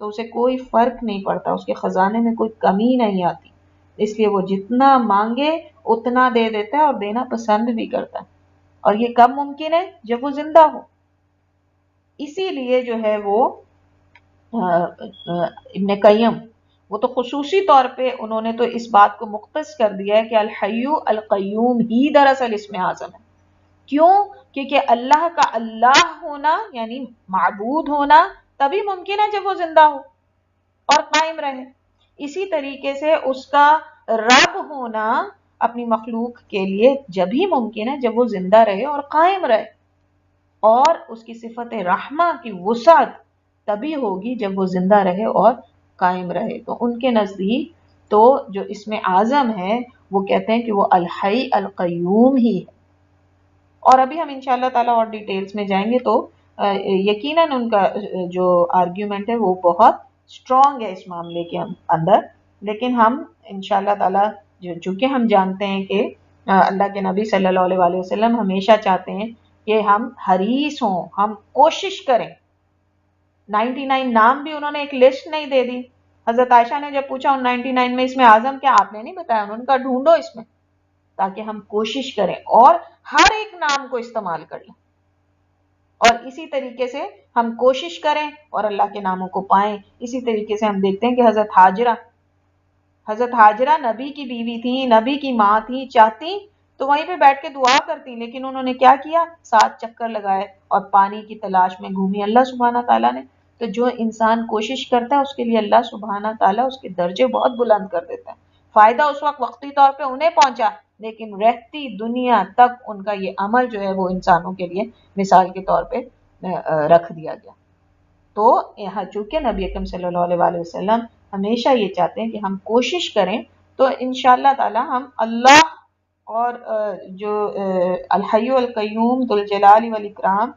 تو اسے کوئی فرق نہیں پڑتا، اس کے خزانے میں کوئی کمی نہیں آتی، اس لیے وہ جتنا مانگے اتنا دے دیتا ہے اور دینا پسند بھی کرتا ہے۔ اور یہ کب ممکن ہے؟ جب وہ زندہ ہو۔ اسی لیے جو ہے وہ ابن قیم وہ تو خصوصی طور پہ انہوں نے تو اس بات کو مختص کر دیا ہے کہ الحی القیوم ہی دراصل اس میں اعظم ہے۔ کیوں؟ کیونکہ اللہ کا اللہ ہونا یعنی معبود ہونا تبھی ممکن ہے جب وہ زندہ ہو اور قائم رہے، اسی طریقے سے اس کا رب ہونا اپنی مخلوق کے لیے جب ہی ممکن ہے جب وہ زندہ رہے اور قائم رہے، اور اس کی صفت رحمہ کی وسعت تبھی ہوگی جب وہ زندہ رہے اور قائم رہے۔ تو ان کے نزدیک تو جو اس میں اعظم ہے وہ کہتے ہیں کہ وہ الحی القیوم ہی ہے۔ اور ابھی ہم انشاءاللہ تعالیٰ اور ڈیٹیلز میں جائیں گے تو یقیناً ان کا جو آرگیومنٹ ہے وہ بہت سٹرونگ ہے اس معاملے کے اندر، لیکن ہم انشاءاللہ تعالیٰ چونکہ ہم جانتے ہیں کہ اللہ کے نبی صلی اللہ علیہ وسلم ہمیشہ چاہتے ہیں کہ ہم حریص ہوں، ہم کوشش کریں۔ 99 نام بھی انہوں نے ایک لسٹ نہیں دے دی۔ حضرت عائشہ نے جب پوچھا ان 99 میں اس میں اعظم کیا، آپ نے نہیں بتایا، انہوں نے کہا ڈھونڈو اس میں، تاکہ ہم کوشش کریں اور ہر ایک نام کو استعمال کر لیں، اور اسی طریقے سے ہم کوشش کریں اور اللہ کے ناموں کو پائیں۔ اسی طریقے سے ہم دیکھتے ہیں کہ حضرت حاجرہ نبی کی بیوی تھی، نبی کی ماں تھی، چاہتی تو وہیں پہ بیٹھ کے دعا کرتی، لیکن انہوں نے کیا کیا؟ 7 چکر لگائے اور پانی کی تلاش میں گھومی اللہ سبحانہ تعالیٰ نے۔ تو جو انسان کوشش کرتا ہے اس کے لیے اللہ سبحانہ تعالیٰ اس کے درجے بہت بلند کر دیتا ہے۔ فائدہ اس وقت وقتی طور پہ انہیں پہنچا، لیکن رہتی دنیا تک ان کا یہ عمل جو ہے وہ انسانوں کے لیے مثال کے طور پہ رکھ دیا گیا۔ تو یہاں چونکہ نبی اکرم صلی اللہ علیہ وسلم ہمیشہ یہ چاہتے ہیں کہ ہم کوشش کریں، تو انشاءاللہ تعالی ہم اللہ اور جو الحی القیوم ذوالجلال والاکرام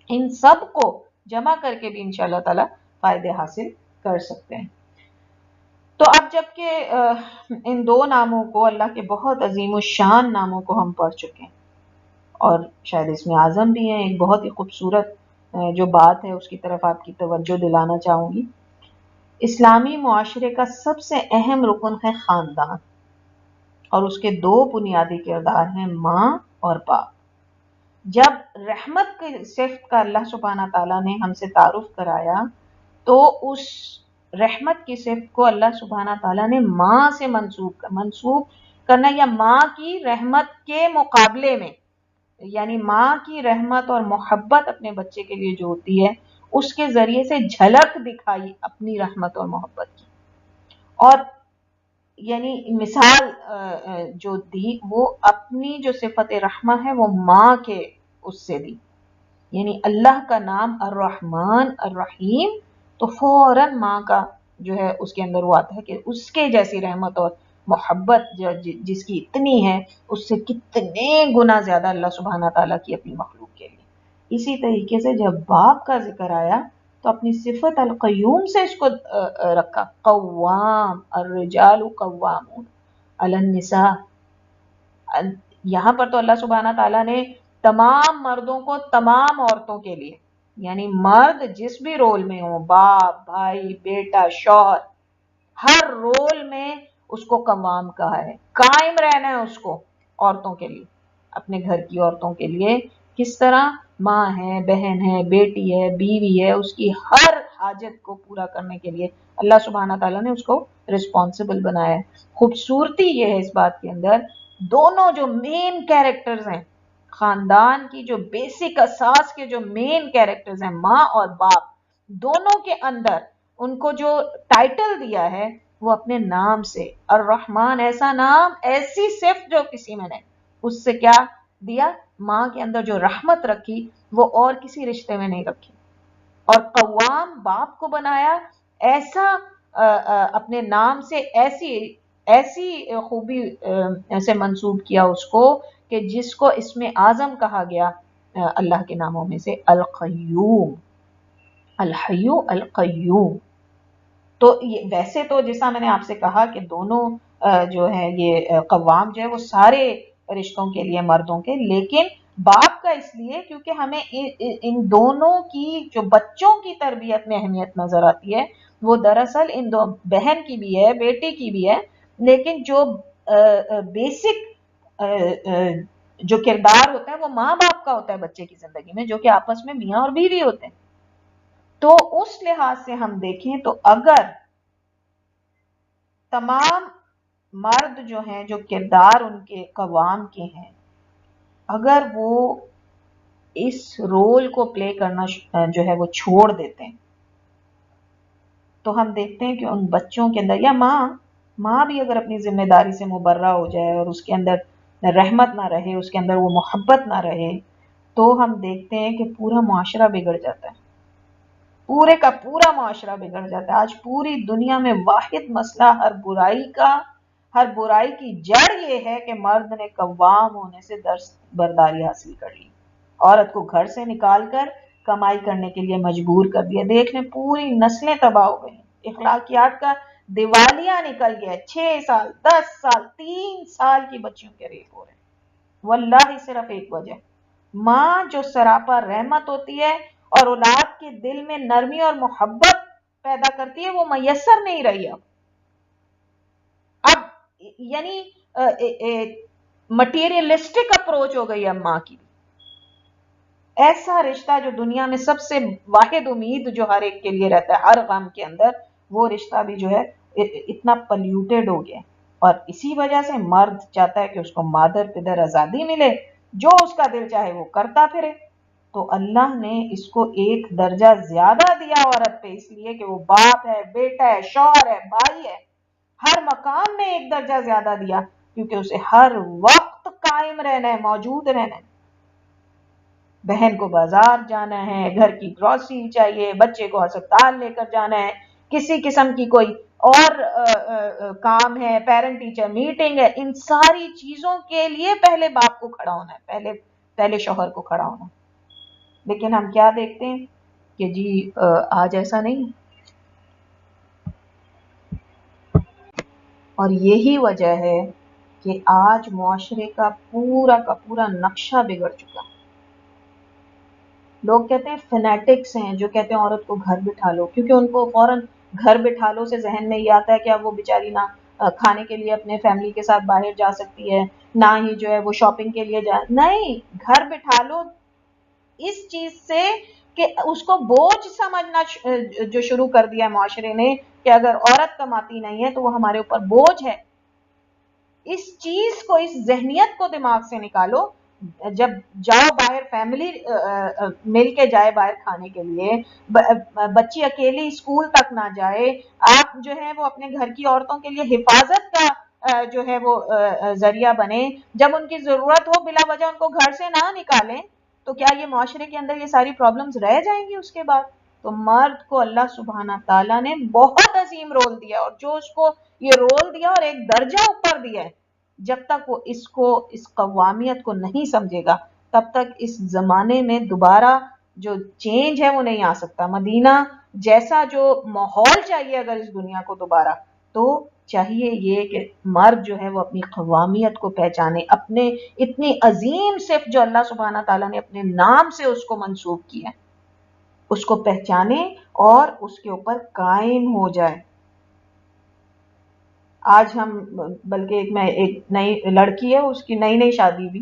ان سب کو جمع کر کے بھی انشاءاللہ تعالی فائدے حاصل کر سکتے ہیں۔ تو اب جب کہ ان دو ناموں کو، اللہ کے بہت عظیم الشان ناموں کو ہم پڑھ چکے ہیں، اور شاید اس میں اعظم بھی ہیں، ایک بہت ہی خوبصورت جو بات ہے اس کی طرف آپ کی توجہ دلانا چاہوں گی۔ اسلامی معاشرے کا سب سے اہم رکن ہے خاندان، اور اس کے 2 بنیادی کردار ہیں ماں اور باپ۔ جب رحمت کی صفت کا اللہ سبحانہ تعالیٰ نے ہم سے تعارف کرایا تو اس رحمت کی صفت کو اللہ سبحانہ تعالیٰ نے ماں سے منسوب کرنا، یا ماں کی رحمت کے مقابلے میں، یعنی ماں کی رحمت اور محبت اپنے بچے کے لیے جو ہوتی ہے اس کے ذریعے سے جھلک دکھائی اپنی رحمت اور محبت کی، اور یعنی مثال جو دی وہ اپنی جو صفت رحمہ ہے وہ ماں کے اس سے دی، یعنی اللہ کا نام الرحمن الرحیم تو فوراً ماں کا جو ہے اس کے اندر وہ آتا ہے کہ اس کے جیسی رحمت اور محبت جس کی اتنی ہے اس سے کتنے گنا زیادہ اللہ سبحانہ تعالیٰ کی اپنی مخلوق کے لیے۔ اسی طریقے سے جب باپ کا ذکر آیا تو اپنی صفت القیوم سے اس کو رکھا، قوام الرجال قوامون علی النساء۔ یہاں پر تو اللہ سبحانہ تعالیٰ نے تمام مردوں کو تمام عورتوں کے لیے، یعنی مرد جس بھی رول میں ہوں، باپ، بھائی، بیٹا، شوہر، ہر رول میں اس کو قوام کہا ہے، قائم رہنا ہے اس کو عورتوں کے لیے، اپنے گھر کی عورتوں کے لیے۔ کس طرح؟ ماں ہے، بہن ہے، بیٹی ہے، بیوی ہے، اس کی ہر حاجت کو پورا کرنے کے لیے اللہ سبحانہ تعالیٰ نے اس کو رسپانسبل بنایا ہے۔ خوبصورتی یہ ہے اس بات کے اندر، دونوں جو مین کیریکٹرز ہیں خاندان کی، جو بیسک اساس کے جو مین کیریکٹرز ہیں ماں اور باپ، دونوں کے اندر ان کو جو ٹائٹل دیا ہے وہ اپنے نام سے، الرحمن ایسا نام، ایسی صفت جو کسی میں نہیں، اس سے کیا دیا، ماں کے اندر جو رحمت رکھی وہ اور کسی رشتے میں نہیں رکھی، اور قوام باپ کو بنایا ایسا اپنے نام سے ایسی ایسی خوبی سے منسوب کیا اس کو کہ جس کو اسم اعظم کہا گیا اللہ کے ناموں میں سے، القیوم، الحیو القیوم۔ تو ویسے تو جیسا میں نے آپ سے کہا کہ دونوں جو ہے یہ قوام جو ہے وہ سارے رشتوں کے لیے مردوں کے، لیکن باپ کا اس لیے کیونکہ ہمیں ان دونوں کی جو بچوں کی تربیت میں اہمیت نظر آتی ہے وہ دراصل ان دو بہن کی بھی ہے، بیٹی کی بھی ہے، لیکن جو بیسک جو کردار ہوتا ہے وہ ماں باپ کا ہوتا ہے بچے کی زندگی میں، جو کہ آپس میں میاں اور بیوی ہوتے ہیں۔ تو اس لحاظ سے ہم دیکھیں تو اگر تمام مرد جو ہیں، جو کردار ان کے قوام کے ہیں، اگر وہ اس رول کو پلے کرنا جو ہے وہ چھوڑ دیتے ہیں تو ہم دیکھتے ہیں کہ ان بچوں کے اندر، یا ماں بھی اگر اپنی ذمہ داری سے مبرہ ہو جائے اور اس کے اندر رحمت نہ رہے، اس کے اندر وہ محبت نہ رہے، تو ہم دیکھتے ہیں کہ پورا معاشرہ بگڑ جاتا ہے، پورے کا پورا معاشرہ بگڑ جاتا ہے۔ آج پوری دنیا میں واحد مسئلہ ہر برائی کی جڑ یہ ہے کہ مرد نے قوام ہونے سے دستبرداری حاصل کر لی، عورت کو گھر سے نکال کر کمائی کرنے کے لیے مجبور کر دیا۔ دیکھ لیں پوری نسلیں تباہ ہو گئی، اخلاقیات کا دیوالیہ نکل گیا، 6 سال 10 سال 3 سال کی بچیوں کے ریپ ہو رہے ہیں، واللہ صرف ایک وجہ، ماں جو سراپا رحمت ہوتی ہے اور اولاد کے دل میں نرمی اور محبت پیدا کرتی ہے وہ میسر نہیں رہی۔ اب یعنی مٹیریلسٹک اپروچ ہو گئی اب ماں کی، ایسا رشتہ جو دنیا میں سب سے واحد امید جو ہر ایک کے لیے رہتا ہے ہر غم کے اندر، وہ رشتہ بھی جو ہے اتنا پلیوٹیڈ ہو گیا، اور اسی وجہ سے مرد چاہتا ہے کہ اس کو مادر پدر آزادی ملے، جو اس کا دل چاہے وہ کرتا پھرے۔ تو اللہ نے اس کو ایک درجہ زیادہ دیا عورت پہ، اس لیے کہ وہ باپ ہے، بیٹا ہے، شوہر ہے، بھائی ہے، ہر مقام میں ایک درجہ زیادہ دیا، کیونکہ اسے ہر وقت قائم رہنا ہے، موجود رہنا ہے۔ بہن کو بازار جانا ہے، گھر کی گروسری چاہیے، بچے کو ہسپتال لے کر جانا ہے، کسی قسم کی کوئی اور کام ہے، پیرنٹ ٹیچر میٹنگ ہے، ان ساری چیزوں کے لیے پہلے باپ کو کھڑا ہونا ہے، پہلے شوہر کو کھڑا ہونا ہے۔ لیکن ہم کیا دیکھتے ہیں کہ جی آج ایسا نہیں ہے، اور یہی وجہ ہے کہ آج معاشرے کا پورا نقشہ بگڑ چکا ہے۔ لوگ کہتے ہیں فنیٹکس ہیں جو کہتے ہیں عورت کو گھر بٹھا لو، کیونکہ ان کو فوراً گھر بٹھا لو سے ذہن میں یہ آتا ہے کہ اب وہ بیچاری نہ کھانے کے لیے اپنے فیملی کے ساتھ باہر جا سکتی ہے، نہ ہی جو ہے وہ شاپنگ کے لیے نہیں، گھر بٹھا لو اس چیز سے کہ اس کو بوجھ سمجھنا جو شروع کر دیا معاشرے نے کہ اگر عورت کماتی نہیں ہے تو وہ ہمارے اوپر بوجھ ہے۔ اس چیز کو، اس ذہنیت کو دماغ سے نکالو۔ جب جاؤ باہر، فیملی مل کے جائے باہر کھانے کے لیے، بچی اکیلی اسکول تک نہ جائے، آپ جو ہے وہ اپنے گھر کی عورتوں کے لیے حفاظت کا جو ہے وہ ذریعہ بنے، جب ان کی ضرورت ہو بلا وجہ ان کو گھر سے نہ نکالیں، تو کیا یہ معاشرے کے اندر یہ ساری پرابلمز رہ جائیں گی اس کے بعد؟ تو مرد کو اللہ سبحانہ تعالیٰ نے بہت عظیم رول دیا، اور جو اس کو یہ رول دیا اور ایک درجہ اوپر دیا ہے، جب تک وہ اس قوامیت کو نہیں سمجھے گا تب تک اس زمانے میں دوبارہ جو چینج ہے وہ نہیں آ سکتا۔ مدینہ جیسا جو ماحول چاہیے اگر اس دنیا کو دوبارہ، تو چاہیے یہ کہ مرد جو ہے وہ اپنی قوامیت کو پہچانے، اپنے اتنی عظیم صفت جو اللہ سبحانہ تعالیٰ نے اپنے نام سے اس کو منسوب کی ہے اس کو پہچانے اور اس کے اوپر قائم ہو جائے۔ آج ہم بلکہ ایک نئی لڑکی ہے، اس کی نئی شادی بھی،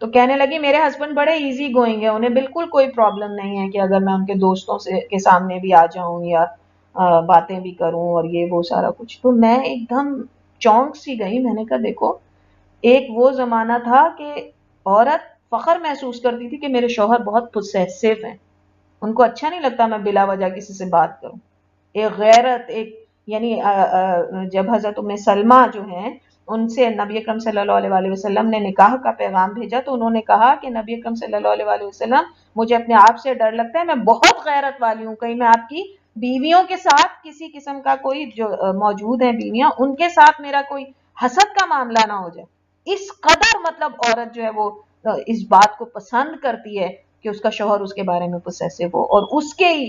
تو کہنے لگی میرے ہسبینڈ بڑے ایزی گوئنگ ہیں، انہیں بالکل کوئی پرابلم نہیں ہے کہ اگر میں ان کے دوستوں سے کے سامنے بھی آ جاؤں یا باتیں بھی کروں اور یہ وہ سارا کچھ. تو میں ایک دم چونک سی گئی. میں نے کہا دیکھو ایک وہ زمانہ تھا کہ عورت فخر محسوس کرتی تھی کہ میرے شوہر بہت پوسیسو ہیں، ان کو اچھا نہیں لگتا میں بلا وجہ کسی سے بات کروں. ایک غیرت، ایک یعنی جب حضرت ام سلمہ جو ہیں ان سے نبی اکرم صلی اللہ علیہ وآلہ وسلم نے نکاح کا پیغام بھیجا تو انہوں نے کہا کہ نبی اکرم صلی اللہ علیہ وآلہ وسلم مجھے اپنے آپ سے ڈر لگتا ہے، میں بہت غیرت والی ہوں، کہیں میں آپ کی بیویوں کے ساتھ کسی قسم کا کوئی جو موجود ہیں بیویاں ان کے ساتھ میرا کوئی حسد کا معاملہ نہ ہو جائے. اس قدر مطلب عورت جو ہے وہ اس بات کو پسند کرتی ہے کہ اس کا شوہر اس کے بارے میں پوسیسو ہو اور اس کے ہی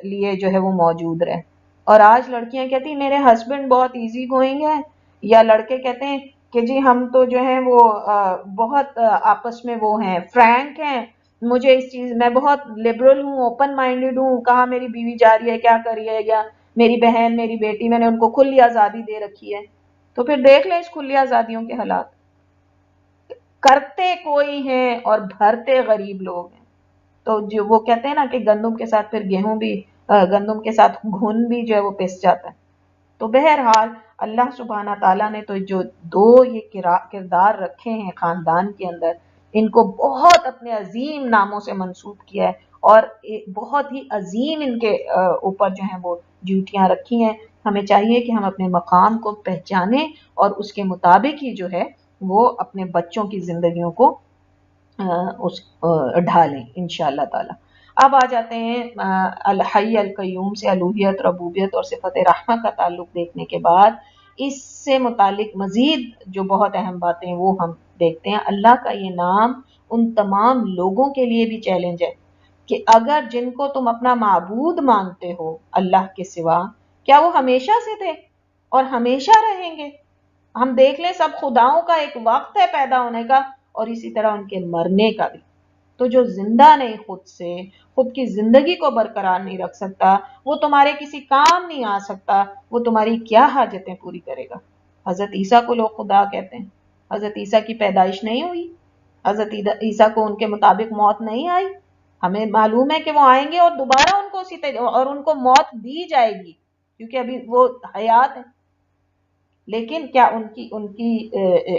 لیے جو ہے وہ موجود رہے. اور آج لڑکیاں کہتی میرے ہسبینڈ بہت ایزی گوئنگ ہے، یا لڑکے کہتے ہیں کہ جی ہم تو جو ہیں وہ بہت آپس میں وہ ہیں فرینک ہیں، مجھے اس چیز میں بہت لبرل ہوں، اوپن مائنڈیڈ ہوں، کہاں میری بیوی جا رہی ہے کیا کر رہی ہے، یا میری بہن میری بیٹی میں نے ان کو کھلی آزادی دے رکھی ہے. تو پھر دیکھ لیں اس کھلی آزادیوں کے حالات، کرتے کوئی ہیں اور بھرتے غریب لوگ ہیں. تو جو وہ کہتے ہیں نا کہ گندم کے ساتھ پھر گیہوں بھی گندم کے ساتھ گھن بھی جو ہے وہ پس جاتا ہے. تو بہرحال اللہ سبحانہ تعالیٰ نے تو جو دو یہ کردار رکھے ہیں خاندان کے اندر، ان کو بہت اپنے عظیم ناموں سے منسوب کیا ہے اور بہت ہی عظیم ان کے اوپر جو ہیں وہ ڈیوٹیاں رکھی ہیں. ہمیں چاہیے کہ ہم اپنے مقام کو پہچانیں اور اس کے مطابق ہی جو ہے وہ اپنے بچوں کی زندگیوں کو ڈھالیں انشاءاللہ تعالی. اب آ جاتے ہیں الحی القیوم سے الوہیت ربوبیت اور صفت رحمہ کا تعلق دیکھنے کے بعد اس سے متعلق مزید جو بہت اہم باتیں وہ ہم دیکھتے ہیں. اللہ کا یہ نام ان تمام لوگوں کے لیے بھی چیلنج ہے کہ اگر جن کو تم اپنا معبود مانتے ہو اللہ کے سوا، کیا وہ ہمیشہ سے تھے اور ہمیشہ رہیں گے؟ ہم دیکھ لیں سب خداؤں کا ایک وقت ہے پیدا ہونے کا اور اسی طرح ان کے مرنے کا بھی. تو جو زندہ نہیں خود سے، خود کی زندگی کو برقرار نہیں رکھ سکتا، وہ تمہارے کسی کام نہیں آ سکتا، وہ تمہاری کیا حاجتیں پوری کرے گا؟ حضرت عیسیٰ کو لوگ خدا کہتے ہیں. حضرت عیسیٰ کی پیدائش نہیں ہوئی، حضرت عیسیٰ کو ان کے مطابق موت نہیں آئی. ہمیں معلوم ہے کہ وہ آئیں گے اور دوبارہ ان کو اور ان کو موت دی جائے گی کیونکہ ابھی وہ حیات ہے. لیکن کیا ان کی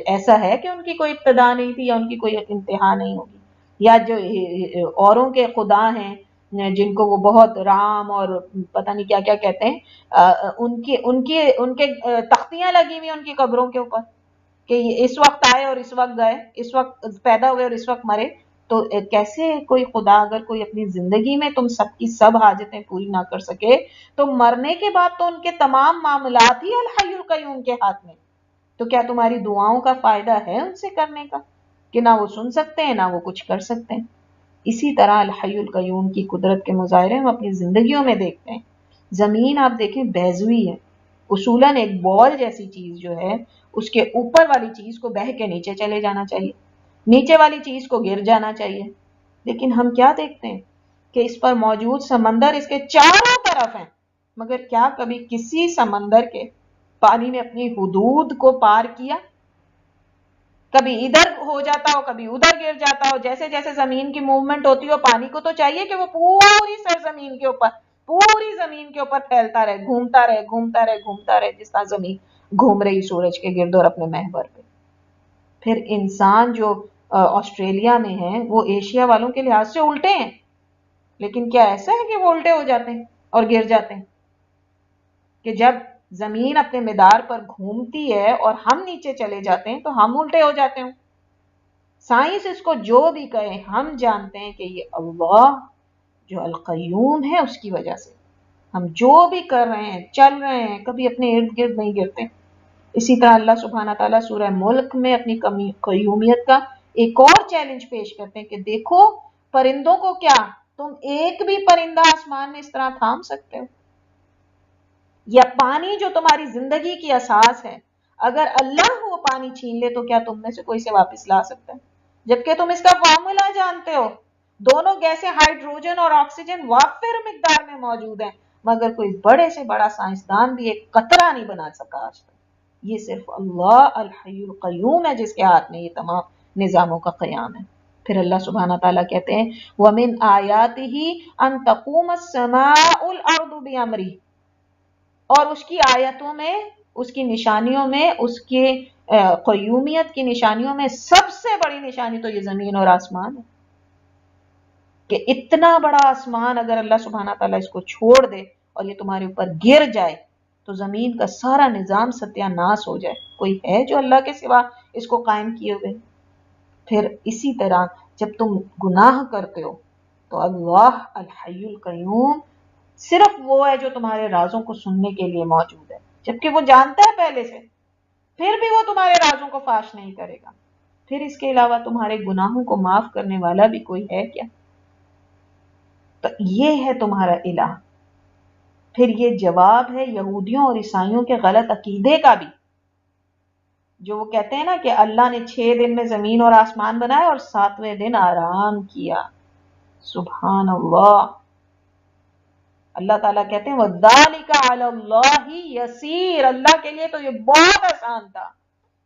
ایسا ہے کہ ان کی کوئی ابتدا نہیں تھی یا ان کی کوئی انتہا نہیں ہوگی؟ یا جو اوروں کے خدا ہیں جن کو وہ بہت رام اور پتہ نہیں کیا کیا کہتے ہیں، ان کے تختیاں لگی ہوئی ان کی قبروں کے اوپر کہ اس وقت آئے اور اس وقت گئے، اس وقت پیدا ہوئے اور اس وقت مرے. تو کیسے کوئی خدا اگر کوئی اپنی زندگی میں تم سب کی سب حاجتیں پوری نہ کر سکے تو مرنے کے بعد تو ان کے تمام معاملات ہی الحی القیوم کے ہاتھ میں. تو کیا تمہاری دعاؤں کا فائدہ ہے ان سے کرنے کا کہ نہ وہ سن سکتے ہیں نہ وہ کچھ کر سکتے ہیں؟ اسی طرح الحی القیوم کی قدرت کے مظاہرے ہم اپنی زندگیوں میں دیکھتے ہیں. زمین آپ دیکھیں بیضوی ہے، اصولاً ایک بال جیسی چیز جو ہے اس کے اوپر والی چیز کو بہہ کے نیچے چلے جانا چاہیے، نیچے والی چیز کو گر جانا چاہیے. لیکن ہم کیا دیکھتے ہیں کہ اس پر موجود سمندر اس کے چاروں طرف ہیں، مگر کیا کبھی کسی سمندر کے پانی نے اپنی حدود کو پار کیا؟ کبھی ادھر ہو جاتا ہو کبھی ادھر گر جاتا ہو. جیسے جیسے زمین کی موومنٹ ہوتی ہو پانی کو تو چاہیے کہ وہ پوری سرزمین کے اوپر پوری زمین کے اوپر پھیلتا رہے، گھومتا رہے گھومتا رہے گھومتا رہے جس طرح زمین گھوم رہی سورج کے گرد اور اپنے محور پہ. پھر انسان جو آسٹریلیا میں ہیں وہ ایشیا والوں کے لحاظ سے الٹے ہیں، لیکن کیا ایسا ہے کہ وہ الٹے ہو جاتے ہیں اور گر جاتے ہیں کہ جب زمین اپنے مدار پر گھومتی ہے اور ہم نیچے چلے جاتے ہیں تو ہم الٹے ہو جاتے ہیں؟ سائنس اس کو جو بھی کہے ہم جانتے ہیں کہ یہ اللہ جو القیوم ہے اس کی وجہ سے ہم جو بھی کر رہے ہیں چل رہے ہیں کبھی اپنے ارد گرد نہیں گرتے. اسی طرح اللہ سبحانہ تعالیٰ سورہ ملک میں اپنی قیومیت کا ایک اور چیلنج پیش کرتے ہیں کہ دیکھو پرندوں کو کیا تم ایک بھی پرندہ آسمان میں اس طرح تھام سکتے ہو؟ یا پانی جو تمہاری زندگی کی اساس ہے، اگر اللہ وہ پانی چھین لے تو کیا تم میں سے کوئی سے واپس لا سکتا ہے؟ جبکہ تم اس کا فارمولا جانتے ہو، دونوں گیسیں ہائیڈروجن اور آکسیجن وافر مقدار میں موجود ہیں، مگر کوئی بڑے سے بڑا سائنسدان بھی ایک قطرہ نہیں بنا سکا آج تک. یہ صرف اللہ الحی القیوم ہے جس کے ہاتھ میں یہ تمام نظاموں کا قیام ہے۔ پھر اللہ سبحانہ تعالیٰ کہتے ہیں وَمِنْ آیَاتِهِ أَن تَقُومَ السَّمَاءُ الْأَرْضُ بِأَمْرِهِ، اور اس کی آیتوں میں، اس کی نشانیوں میں، اس کے قیومیت کی نشانیوں میں سب سے بڑی نشانی تو یہ زمین اور آسمان ہے، کہ اتنا بڑا آسمان اگر اللہ سبحانہ تعالیٰ اس کو چھوڑ دے اور یہ تمہارے اوپر گر جائے تو زمین کا سارا نظام ستیہ ناس ہو جائے، کوئی ہے جو اللہ کے سوا اس کو قائم کیے ہوئے؟ پھر اسی طرح جب تم گناہ کرتے ہو تو اللہ الحی القیوم صرف وہ ہے جو تمہارے رازوں کو سننے کے لیے موجود ہے، جبکہ وہ جانتا ہے پہلے سے، پھر بھی وہ تمہارے رازوں کو فاش نہیں کرے گا۔ پھر اس کے علاوہ تمہارے گناہوں کو معاف کرنے والا بھی کوئی ہے کیا؟ تو یہ ہے تمہارا الہ۔ پھر یہ جواب ہے یہودیوں اور عیسائیوں کے غلط عقیدے کا بھی، جو وہ کہتے ہیں نا کہ اللہ نے 6 دن میں زمین اور آسمان بنائے اور 7ویں دن آرام کیا۔ سبحان اللہ، اللہ تعالیٰ کہتے ہیں وَذَلِكَ عَلَى اللَّهِ يَسِيرٌ، اللہ کے لیے تو یہ بہت آسان تھا،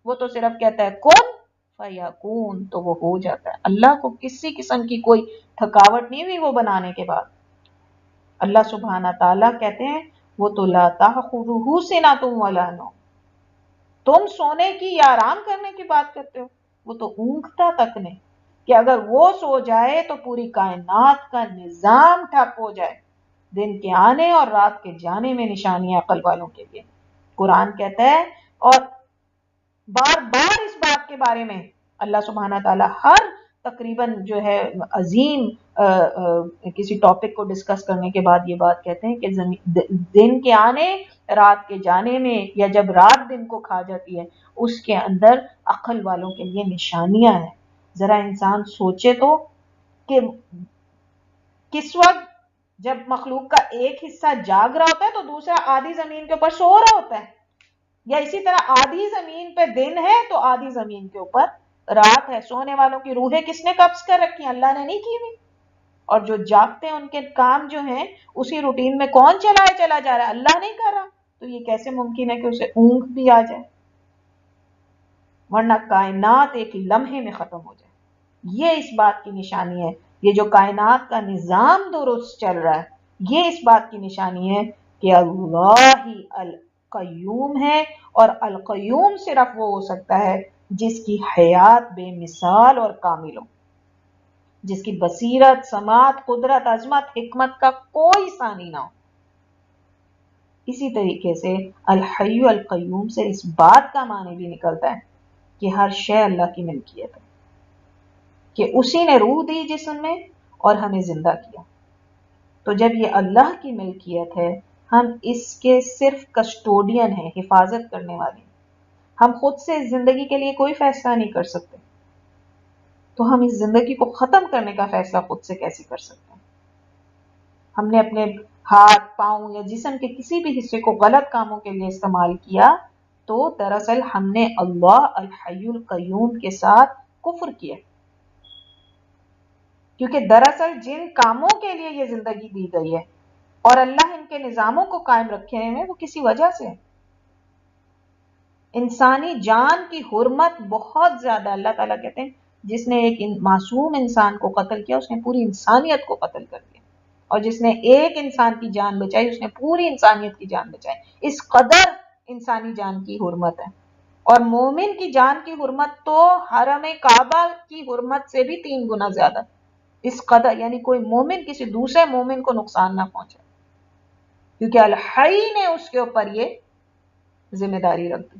وہ تو صرف کہتا ہے کن فیکون تو وہ ہو جاتا ہے۔ اللہ کو کسی قسم کی کوئی تھکاوٹ نہیں ہوئی وہ بنانے کے بعد۔ اللہ سبحانہ تعالیٰ کہتے ہیں وہ تو لا تأخذہ سنۃ ولا نوم، تم سونے کی یا آرام کرنے کی بات کرتے ہو، وہ تو اونگتا تک نہیں، کہ اگر وہ سو جائے تو پوری کائنات کا نظام ٹھپ ہو جائے۔ دن کے آنے اور رات کے جانے میں نشانیاں عقل والوں کے لیے۔ قرآن کہتا ہے، اور بار بار اس بات کے بارے میں اللہ سبحانہ تعالیٰ ہر تقریباً جو ہے عظیم کسی ٹاپک کو ڈسکس کرنے کے بعد یہ بات کہتے ہیں کہ دن کے آنے رات کے جانے میں، یا جب رات دن کو کھا جاتی ہے اس کے اندر عقل والوں کے لیے نشانیاں ہیں۔ ذرا انسان سوچے تو کہ کس وقت جب مخلوق کا ایک حصہ جاگ رہا ہوتا ہے تو دوسرا آدھی زمین کے اوپر سو رہا ہوتا ہے، یا اسی طرح آدھی زمین پہ دن ہے تو آدھی زمین کے اوپر رات ہے۔ سونے والوں کی روحیں کس نے قبض کر رکھی ہیں؟ اللہ نے نہیں کی ہوئی، اور جو جاگتے ہیں ان کے کام جو ہیں اسی روٹین میں کون چلائے چلا جا رہا ہے؟ اللہ نہیں کر رہا، تو یہ کیسے ممکن ہے کہ اسے اونگ بھی آ جائے؟ ورنہ کائنات ایک لمحے میں ختم ہو جائے۔ یہ اس بات کی نشانی ہے، یہ جو کائنات کا نظام درست چل رہا ہے یہ اس بات کی نشانی ہے کہ اللہ ہی القیوم ہے، اور القیوم صرف وہ ہو سکتا ہے جس کی حیات بے مثال اور کامل ہو، جس کی بصیرت، سماعت، قدرت، عظمت، حکمت کا کوئی ثانی نہ ہو۔ اسی طریقے سے الحی القیوم سے اس بات کا معنی بھی نکلتا ہے کہ ہر شے اللہ کی ملکیت ہے، کہ اسی نے روح دی جسم میں اور ہمیں زندہ کیا۔ تو جب یہ اللہ کی ملکیت ہے، ہم اس کے صرف کسٹوڈین ہیں، حفاظت کرنے والے ہیں۔ ہم خود سے اس زندگی کے لیے کوئی فیصلہ نہیں کر سکتے، تو ہم اس زندگی کو ختم کرنے کا فیصلہ خود سے کیسے کر سکتے ہیں؟ ہم نے اپنے ہاتھ، پاؤں یا جسم کے کسی بھی حصے کو غلط کاموں کے لیے استعمال کیا تو دراصل ہم نے اللہ الحی القیوم کے ساتھ کفر کیا، کیونکہ دراصل جن کاموں کے لیے یہ زندگی دی گئی ہے اور اللہ ان کے نظاموں کو قائم رکھے ہیں وہ کسی وجہ سے ہے۔ انسانی جان کی حرمت بہت زیادہ، اللہ تعالیٰ کہتے ہیں جس نے ایک معصوم انسان کو قتل کیا اس نے پوری انسانیت کو قتل کر دیا، اور جس نے ایک انسان کی جان بچائی اس نے پوری انسانیت کی جان بچائی۔ اس قدر انسانی جان کی حرمت ہے، اور مومن کی جان کی حرمت تو حرم کعبہ کی حرمت سے بھی 3 گنا زیادہ، اس قدر، یعنی کوئی مومن کسی دوسرے مومن کو نقصان نہ پہنچے، کیونکہ الحی نے اس کے اوپر یہ ذمہ داری رکھ دی۔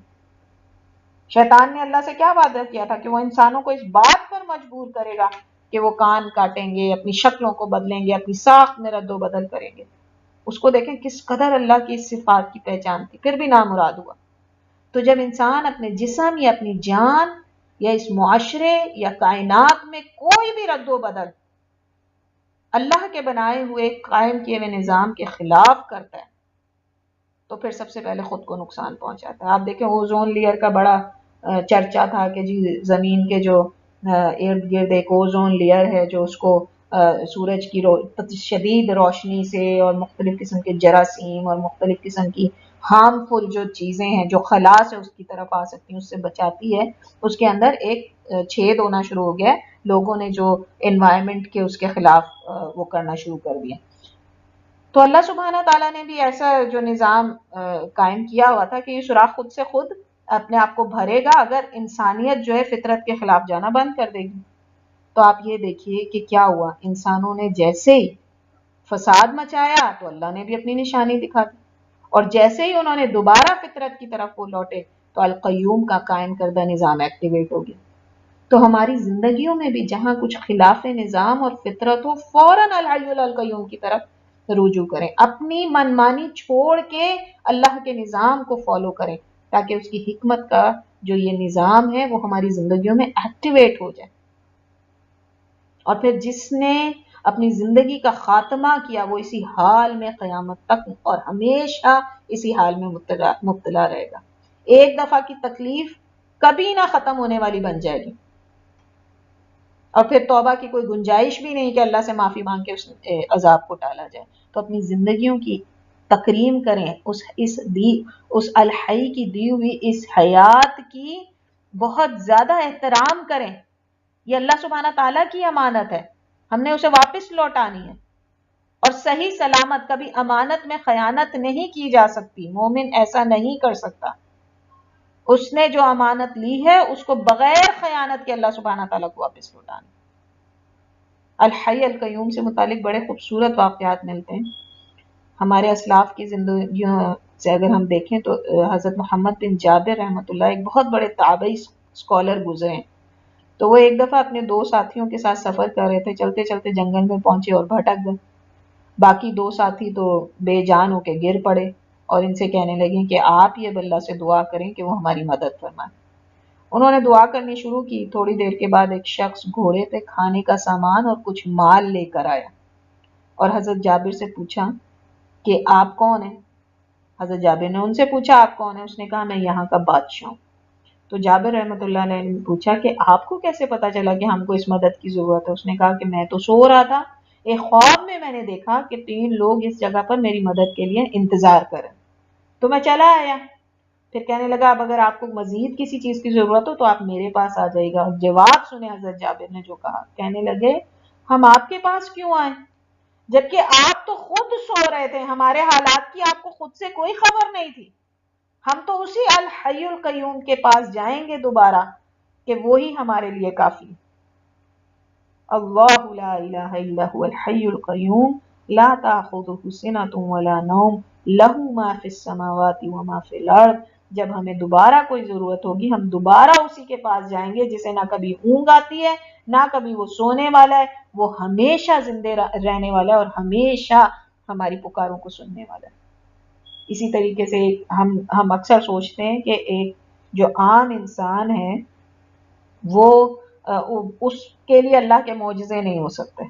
شیطان نے اللہ سے کیا وعدہ کیا تھا کہ وہ انسانوں کو اس بات پر مجبور کرے گا کہ وہ کان کاٹیں گے، اپنی شکلوں کو بدلیں گے، اپنی ساخت میں رد و بدل کریں گے۔ اس کو دیکھیں کس قدر اللہ کی اس صفات کی پہچان تھی، پھر بھی نامراد ہوا۔ تو جب انسان اپنے جسم یا اپنی جان یا اس معاشرے یا کائنات میں کوئی بھی رد و بدل اللہ کے بنائے ہوئے قائم کیے ہوئے نظام کے خلاف کرتا ہے تو پھر سب سے پہلے خود کو نقصان پہنچاتا ہے۔ آپ دیکھیں اوزون لیئر کا بڑا چرچا تھا کہ جی زمین کے جو ارد گرد ایک اوزون لیئر ہے جو اس کو سورج کی شدید روشنی سے اور مختلف قسم کے جراثیم اور مختلف قسم کی ہارمفل جو چیزیں ہیں جو خلا سے اس کی طرف آ سکتی ہیں اس سے بچاتی ہے، اس کے اندر ایک چھید ہونا شروع ہو گیا ہے. لوگوں نے جو انوائرمنٹ کے اس کے خلاف وہ کرنا شروع کر دیا. تو اللہ سبحانہ تعالیٰ نے بھی ایسا جو نظام قائم کیا ہوا تھا کہ یہ سوراخ خود سے خود اپنے آپ کو بھرے گا اگر انسانیت جو ہے فطرت کے خلاف جانا بند کر دے گی. تو آپ یہ دیکھیے کہ کیا ہوا، انسانوں نے جیسے ہی فساد مچایا تو اللہ نے بھی اپنی نشانی دکھا دی، اور جیسے ہی انہوں نے دوبارہ فطرت کی طرف وہ لوٹے تو القیوم کا قائم کردہ نظام ایکٹیویٹ ہو گیا. تو ہماری زندگیوں میں بھی جہاں کچھ خلاف نظام اور فطرت ہو، فوراً الحی القیوم کی طرف رجوع کریں، اپنی منمانی چھوڑ کے اللہ کے نظام کو فالو کریں تاکہ اس کی حکمت کا جو یہ نظام ہے وہ ہماری زندگیوں میں ایکٹیویٹ ہو جائے. اور پھر جس نے اپنی زندگی کا خاتمہ کیا وہ اسی حال میں قیامت تک اور ہمیشہ اسی حال میں مبتلا رہے گا. ایک دفعہ کی تکلیف کبھی نہ ختم ہونے والی بن جائے گی، اور پھر توبہ کی کوئی گنجائش بھی نہیں کہ اللہ سے معافی مانگ کے اس عذاب کو ٹالا جائے. تو اپنی زندگیوں کی تکریم کریں، اس الحی کی دی ہوئی اس حیات کی بہت زیادہ احترام کریں. یہ اللہ سبحانہ تعالیٰ کی امانت ہے، ہم نے اسے واپس لوٹانی ہے، اور صحیح سلامت کبھی امانت میں خیانت نہیں کی جا سکتی. مومن ایسا نہیں کر سکتا. اس نے جو امانت لی ہے اس کو بغیر خیانت کے اللہ سبحانہ تعالیٰ کو واپس لوٹانا. الحی القیوم سے متعلق بڑے خوبصورت واقعات ملتے ہیں. ہمارے اسلاف کی زندگیوں سے اگر ہم دیکھیں تو حضرت محمد بن جابر رحمۃ اللہ ایک بہت بڑے تابعی اسکالر گزرے ہیں. تو وہ ایک دفعہ اپنے دو ساتھیوں کے ساتھ سفر کر رہے تھے، چلتے چلتے جنگل میں پہنچے اور بھٹک گئے. باقی دو ساتھی تو بے جان ہو کے گر پڑے اور ان سے کہنے لگے کہ آپ یہ اللہ سے دعا کریں کہ وہ ہماری مدد فرمائے. انہوں نے دعا کرنی شروع کی. تھوڑی دیر کے بعد ایک شخص گھوڑے پہ کھانے کا سامان اور کچھ مال لے کر آیا اور حضرت جابر سے پوچھا کہ آپ کون ہیں؟ حضرت جابر نے ان سے پوچھا آپ کون ہیں؟ اس نے کہا میں یہاں کا بادشاہ ہوں. تو جابر رحمۃ اللہ علیہ نے پوچھا کہ آپ کو کیسے پتا چلا کہ ہم کو اس مدد کی ضرورت ہے؟ اس نے کہا کہ میں تو سو رہا تھا، ایک خواب میں نے دیکھا کہ 3 لوگ اس جگہ پر میری مدد کے لیے انتظار کریں تو میں چلا آیا. پھر کہنے لگا اب اگر آپ کو مزید کسی چیز کی ضرورت ہو تو آپ میرے پاس آ جائے گا. جواب سنے حضرت جابر نے جو کہا، کہنے لگے ہم آپ کے پاس کیوں آئیں جبکہ آپ تو خود سو رہے تھے، ہمارے حالات کی آپ کو خود سے کوئی خبر نہیں تھی. ہم تو اسی الحی القیوم کے پاس جائیں گے دوبارہ کہ وہی ہمارے لیے کافی. اللہ لا الہ الا هو الحی القیوم لا تأخذہ سنۃ ولا نوم لہ ما فی السماوات وما فی الارض. جب ہمیں دوبارہ کوئی ضرورت ہوگی ہم دوبارہ اسی کے پاس جائیں گے جسے نہ کبھی اونگ آتی ہے نہ کبھی وہ سونے والا ہے. وہ ہمیشہ زندے رہنے والا ہے اور ہمیشہ ہماری پکاروں کو سننے والا ہے. اسی طریقے سے ہم اکثر سوچتے ہیں کہ ایک جو عام انسان ہے وہ اس کے لیے اللہ کے معجزے نہیں ہو سکتے.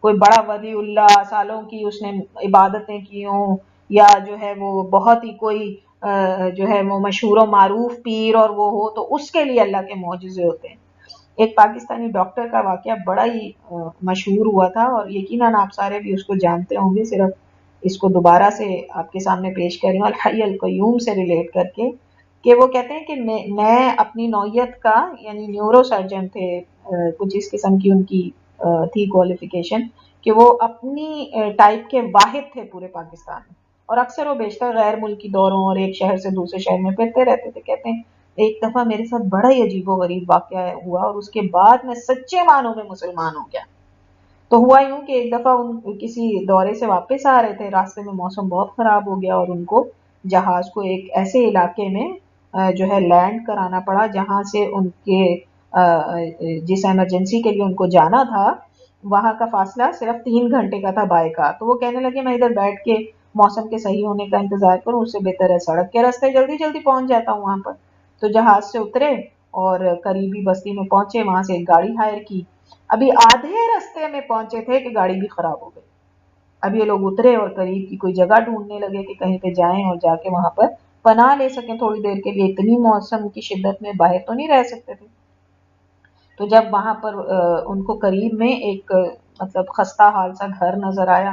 کوئی بڑا ولی اللہ سالوں کی اس نے عبادتیں کی ہوں یا جو ہے وہ بہت ہی کوئی جو ہے وہ مشہور و معروف پیر اور وہ ہو تو اس کے لیے اللہ کے معجزے ہوتے ہیں. ایک پاکستانی ڈاکٹر کا واقعہ بڑا ہی مشہور ہوا تھا اور یقیناً آپ سارے بھی اس کو جانتے ہوں گے. صرف اس کو دوبارہ سے آپ کے سامنے پیش کر رہی ہوں الحی القیوم سے ریلیٹ کر کے کہ وہ کہتے ہیں کہ میں اپنی نوعیت کا یعنی نیورو سرجن تھے، کچھ اس قسم کی ان کی تھی کوالیفیکیشن کہ وہ اپنی ٹائپ کے واحد تھے پورے پاکستان میں اور اکثر و بیشتر غیر ملکی دوروں اور ایک شہر سے دوسرے شہر میں پھرتے رہتے تھے. کہتے ہیں ایک دفعہ میرے ساتھ بڑا ہی عجیب و غریب واقعہ ہوا اور اس کے بعد میں سچے معنوں میں مسلمان ہو گیا. تو ہوا یوں کہ ایک دفعہ کسی دورے سے واپس آ رہے تھے، راستے میں موسم بہت خراب ہو گیا اور ان کو جہاز کو ایک ایسے علاقے میں جو ہے لینڈ کرانا پڑا جہاں سے ان کے جس ایمرجنسی کے لیے ان کو جانا تھا وہاں کا فاصلہ صرف 3 گھنٹے کا تھا بائی کار. تو وہ کہنے لگے میں ادھر بیٹھ کے موسم کے صحیح ہونے کا انتظار کروں، اس سے بہتر ہے سڑک کے راستے جلدی جلدی پہنچ جاتا ہوں وہاں پر. تو جہاز سے اترے اور قریبی بستی میں پہنچے، وہاں سے ایک گاڑی ہائر کی. ابھی آدھے راستے میں پہنچے تھے کہ گاڑی بھی خراب ہو گئی. اب یہ لوگ اترے اور قریب کی کوئی جگہ ڈھونڈنے لگے کہ کہیں پہ جائیں اور جا کے وہاں پر پناہ لے سکیں تھوڑی دیر کے لیے. اتنی موسم کی شدت میں باہر تو نہیں رہ سکتے تھے. تو جب وہاں پر ان کو قریب میں ایک مطلب خستہ حال سا گھر نظر آیا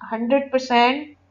100%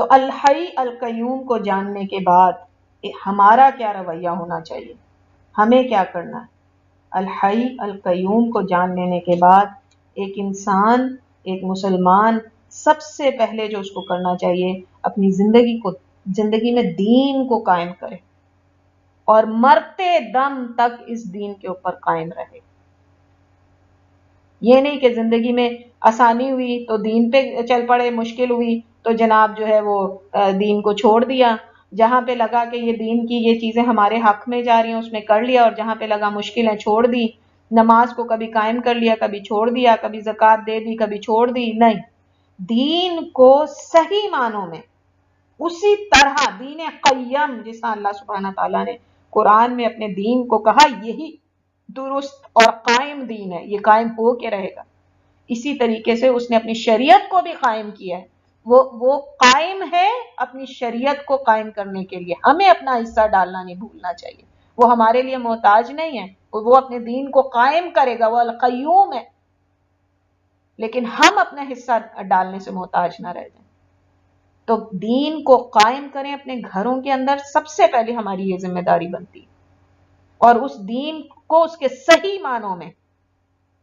تو الحی القیوم کو جاننے کے بعد ہمارا کیا رویہ ہونا چاہیے، ہمیں کیا کرنا ہے؟ الحی القیوم کو جان لینے کے بعد ایک انسان، ایک مسلمان سب سے پہلے جو اس کو کرنا چاہیے، اپنی زندگی میں دین کو قائم کرے اور مرتے دم تک اس دین کے اوپر قائم رہے۔ یہ نہیں کہ زندگی میں آسانی ہوئی تو دین پہ چل پڑے، مشکل ہوئی تو جناب جو ہے وہ دین کو چھوڑ دیا، جہاں پہ لگا کہ یہ دین کی یہ چیزیں ہمارے حق میں جا رہی ہیں اس میں کر لیا، اور جہاں پہ لگا مشکل ہے چھوڑ دی۔ نماز کو کبھی قائم کر لیا، کبھی چھوڑ دیا، کبھی زکوٰۃ دے دی، کبھی چھوڑ دی۔ نہیں، دین کو صحیح معنوں میں اسی طرح دین قیم جس طرح اللہ سبحانہ تعالیٰ نے قرآن میں اپنے دین کو کہا یہی درست اور قائم دین ہے، یہ قائم ہو کے رہے گا، اسی طریقے سے اس نے اپنی شریعت کو بھی قائم کیا ہے۔ وہ قائم ہے اپنی شریعت کو قائم کرنے کے لیے، ہمیں اپنا حصہ ڈالنا نہیں بھولنا چاہیے۔ وہ ہمارے لیے محتاج نہیں ہے، وہ اپنے دین کو قائم کرے گا، وہ القیوم ہے، لیکن ہم اپنا حصہ ڈالنے سے محتاج نہ رہ جائیں۔ تو دین کو قائم کریں اپنے گھروں کے اندر، سب سے پہلے ہماری یہ ذمہ داری بنتی ہے، اور اس دین کو اس کے صحیح معنوں میں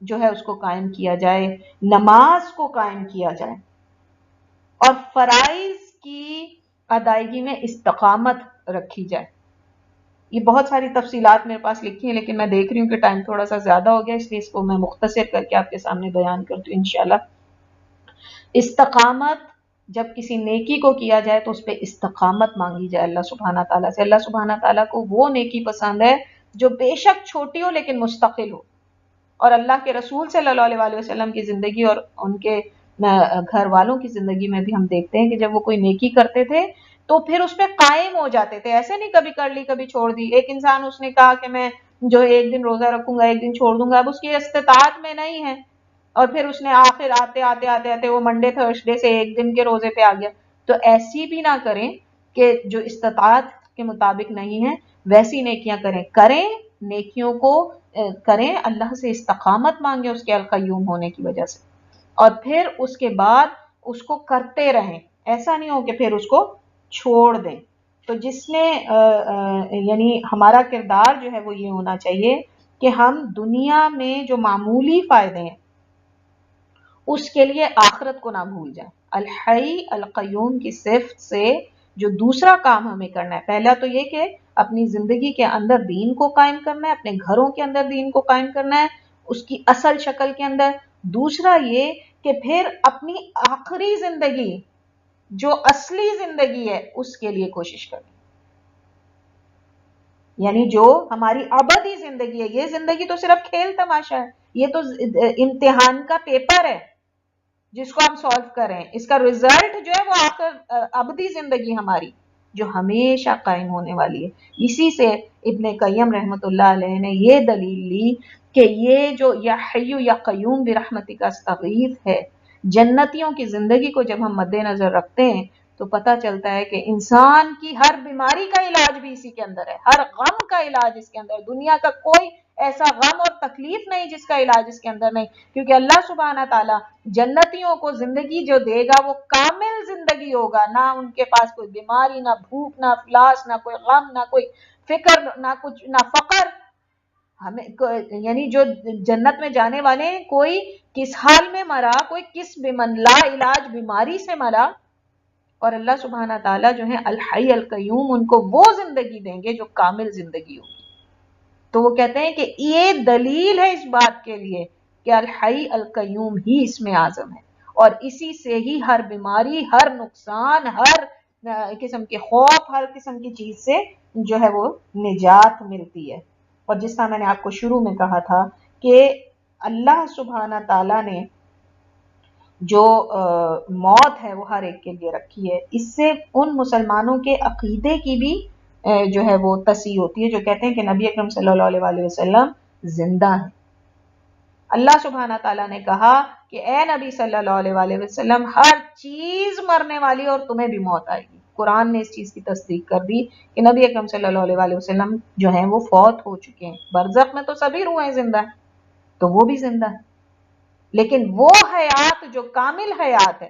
جو ہے اس کو قائم کیا جائے، نماز کو قائم کیا جائے، اور فرائض کی ادائیگی میں استقامت رکھی جائے۔ یہ بہت ساری تفصیلات میرے پاس لکھی ہیں، لیکن میں دیکھ رہی ہوں کہ ٹائم تھوڑا سا زیادہ ہو گیا، اس لیے اس کو میں مختصر کر کے آپ کے سامنے بیان کرتی ہوں انشاءاللہ۔ استقامت، جب کسی نیکی کو کیا جائے تو اس پہ استقامت مانگی جائے اللہ سبحانہ تعالیٰ سے۔ اللہ سبحانہ تعالیٰ کو وہ نیکی پسند ہے جو بے شک چھوٹی ہو لیکن مستقل ہو، اور اللہ کے رسول صلی اللہ علیہ وسلم کی زندگی اور ان کے گھر والوں کی زندگی میں بھی ہم دیکھتے ہیں کہ جب وہ کوئی نیکی کرتے تھے تو پھر اس پہ قائم ہو جاتے تھے، ایسے نہیں کبھی کر لی کبھی چھوڑ دی۔ ایک انسان اس نے کہا کہ میں جو ایک دن روزہ رکھوں گا ایک دن چھوڑ دوں گا، اب اس کی استطاعت میں نہیں ہے، اور پھر اس نے آخر آتے وہ منڈے تھرسڈے سے ایک دن کے روزے پہ آ گیا۔ تو ایسی بھی نہ کریں کہ جو استطاعت کے مطابق نہیں ہے ویسی نیکیاں کریں نیکیوں کو کریں، اللہ سے استقامت مانگیں اس کے القیوم ہونے کی وجہ سے، اور پھر اس کے بعد اس کو کرتے رہیں، ایسا نہیں ہو کہ پھر اس کو چھوڑ دیں۔ تو جس نے یعنی ہمارا کردار جو ہے وہ یہ ہونا چاہیے کہ ہم دنیا میں جو معمولی فائدے ہیں اس کے لیے آخرت کو نہ بھول جائیں۔ الحی القیوم کی صفت سے جو دوسرا کام ہمیں کرنا ہے، پہلا تو یہ کہ اپنی زندگی کے اندر دین کو قائم کرنا ہے، اپنے گھروں کے اندر دین کو قائم کرنا ہے اس کی اصل شکل کے اندر۔ دوسرا یہ کہ پھر اپنی آخری زندگی جو اصلی زندگی ہے اس کے لیے کوشش کریں، یعنی جو ہماری ابدی زندگی ہے۔ یہ زندگی تو صرف کھیل تماشا ہے، یہ تو امتحان کا پیپر ہے جس کو ہم سولو کریں، اس کا رزلٹ جو ہے وہ آخر ابدی زندگی ہماری جو ہمیشہ قائم ہونے والی ہے۔ اسی سے ابن قیم رحمت اللہ علیہ نے یہ دلیل لی کہ یہ جو یا حی یا قیوم برحمتک استغیث ہے، جنتیوں کی زندگی کو جب ہم مد نظر رکھتے ہیں تو پتہ چلتا ہے کہ انسان کی ہر بیماری کا علاج بھی اسی کے اندر ہے، ہر غم کا علاج اس کے اندر ہے۔ دنیا کا کوئی ایسا غم اور تکلیف نہیں جس کا علاج اس کے اندر نہیں، کیونکہ اللہ سبحانہ تعالیٰ جنتیوں کو زندگی جو دے گا وہ کامل زندگی ہوگا، نہ ان کے پاس کوئی بیماری، نہ بھوک، نہ افلاس، نہ کوئی غم، نہ کوئی فکر، نہ کچھ، نہ فقر۔ ہمیں یعنی جو جنت میں جانے والے ہیں کوئی کس حال میں مرا، کوئی کس لا علاج بیماری سے مرا، اور اللہ سبحانہ تعالیٰ جو ہے الحی القیوم ان کو وہ زندگی دیں گے جو کامل زندگی ہوگی۔ تو وہ کہتے ہیں کہ یہ دلیل ہے اس بات کے لیے کہ الحی القیوم ہی اس میں اعظم ہے، اور اسی سے ہی ہر بیماری، ہر نقصان، ہر قسم کے خوف، ہر قسم کی چیز سے جو ہے وہ نجات ملتی ہے۔ اور جس طرح میں نے آپ کو شروع میں کہا تھا کہ اللہ سبحانہ تعالیٰ نے جو موت ہے وہ ہر ایک کے لیے رکھی ہے، اس سے ان مسلمانوں کے عقیدے کی بھی جو ہے وہ تصحیح ہوتی ہے جو کہتے ہیں کہ نبی اکرم صلی اللہ علیہ وسلم زندہ ہیں۔ اللہ سبحانہ تعالیٰ نے کہا کہ اے نبی صلی اللہ علیہ وسلم ہر چیز مرنے والی اور تمہیں بھی موت آئے گی۔ قرآن نے اس چیز کی تصدیق کر دی کہ نبی اکرم صلی اللہ علیہ وسلم جو ہیں وہ فوت ہو چکے ہیں، برزخ میں تو سبھی روحیں زندہ ہیں تو وہ بھی زندہ ہے، لیکن وہ حیات جو کامل حیات ہے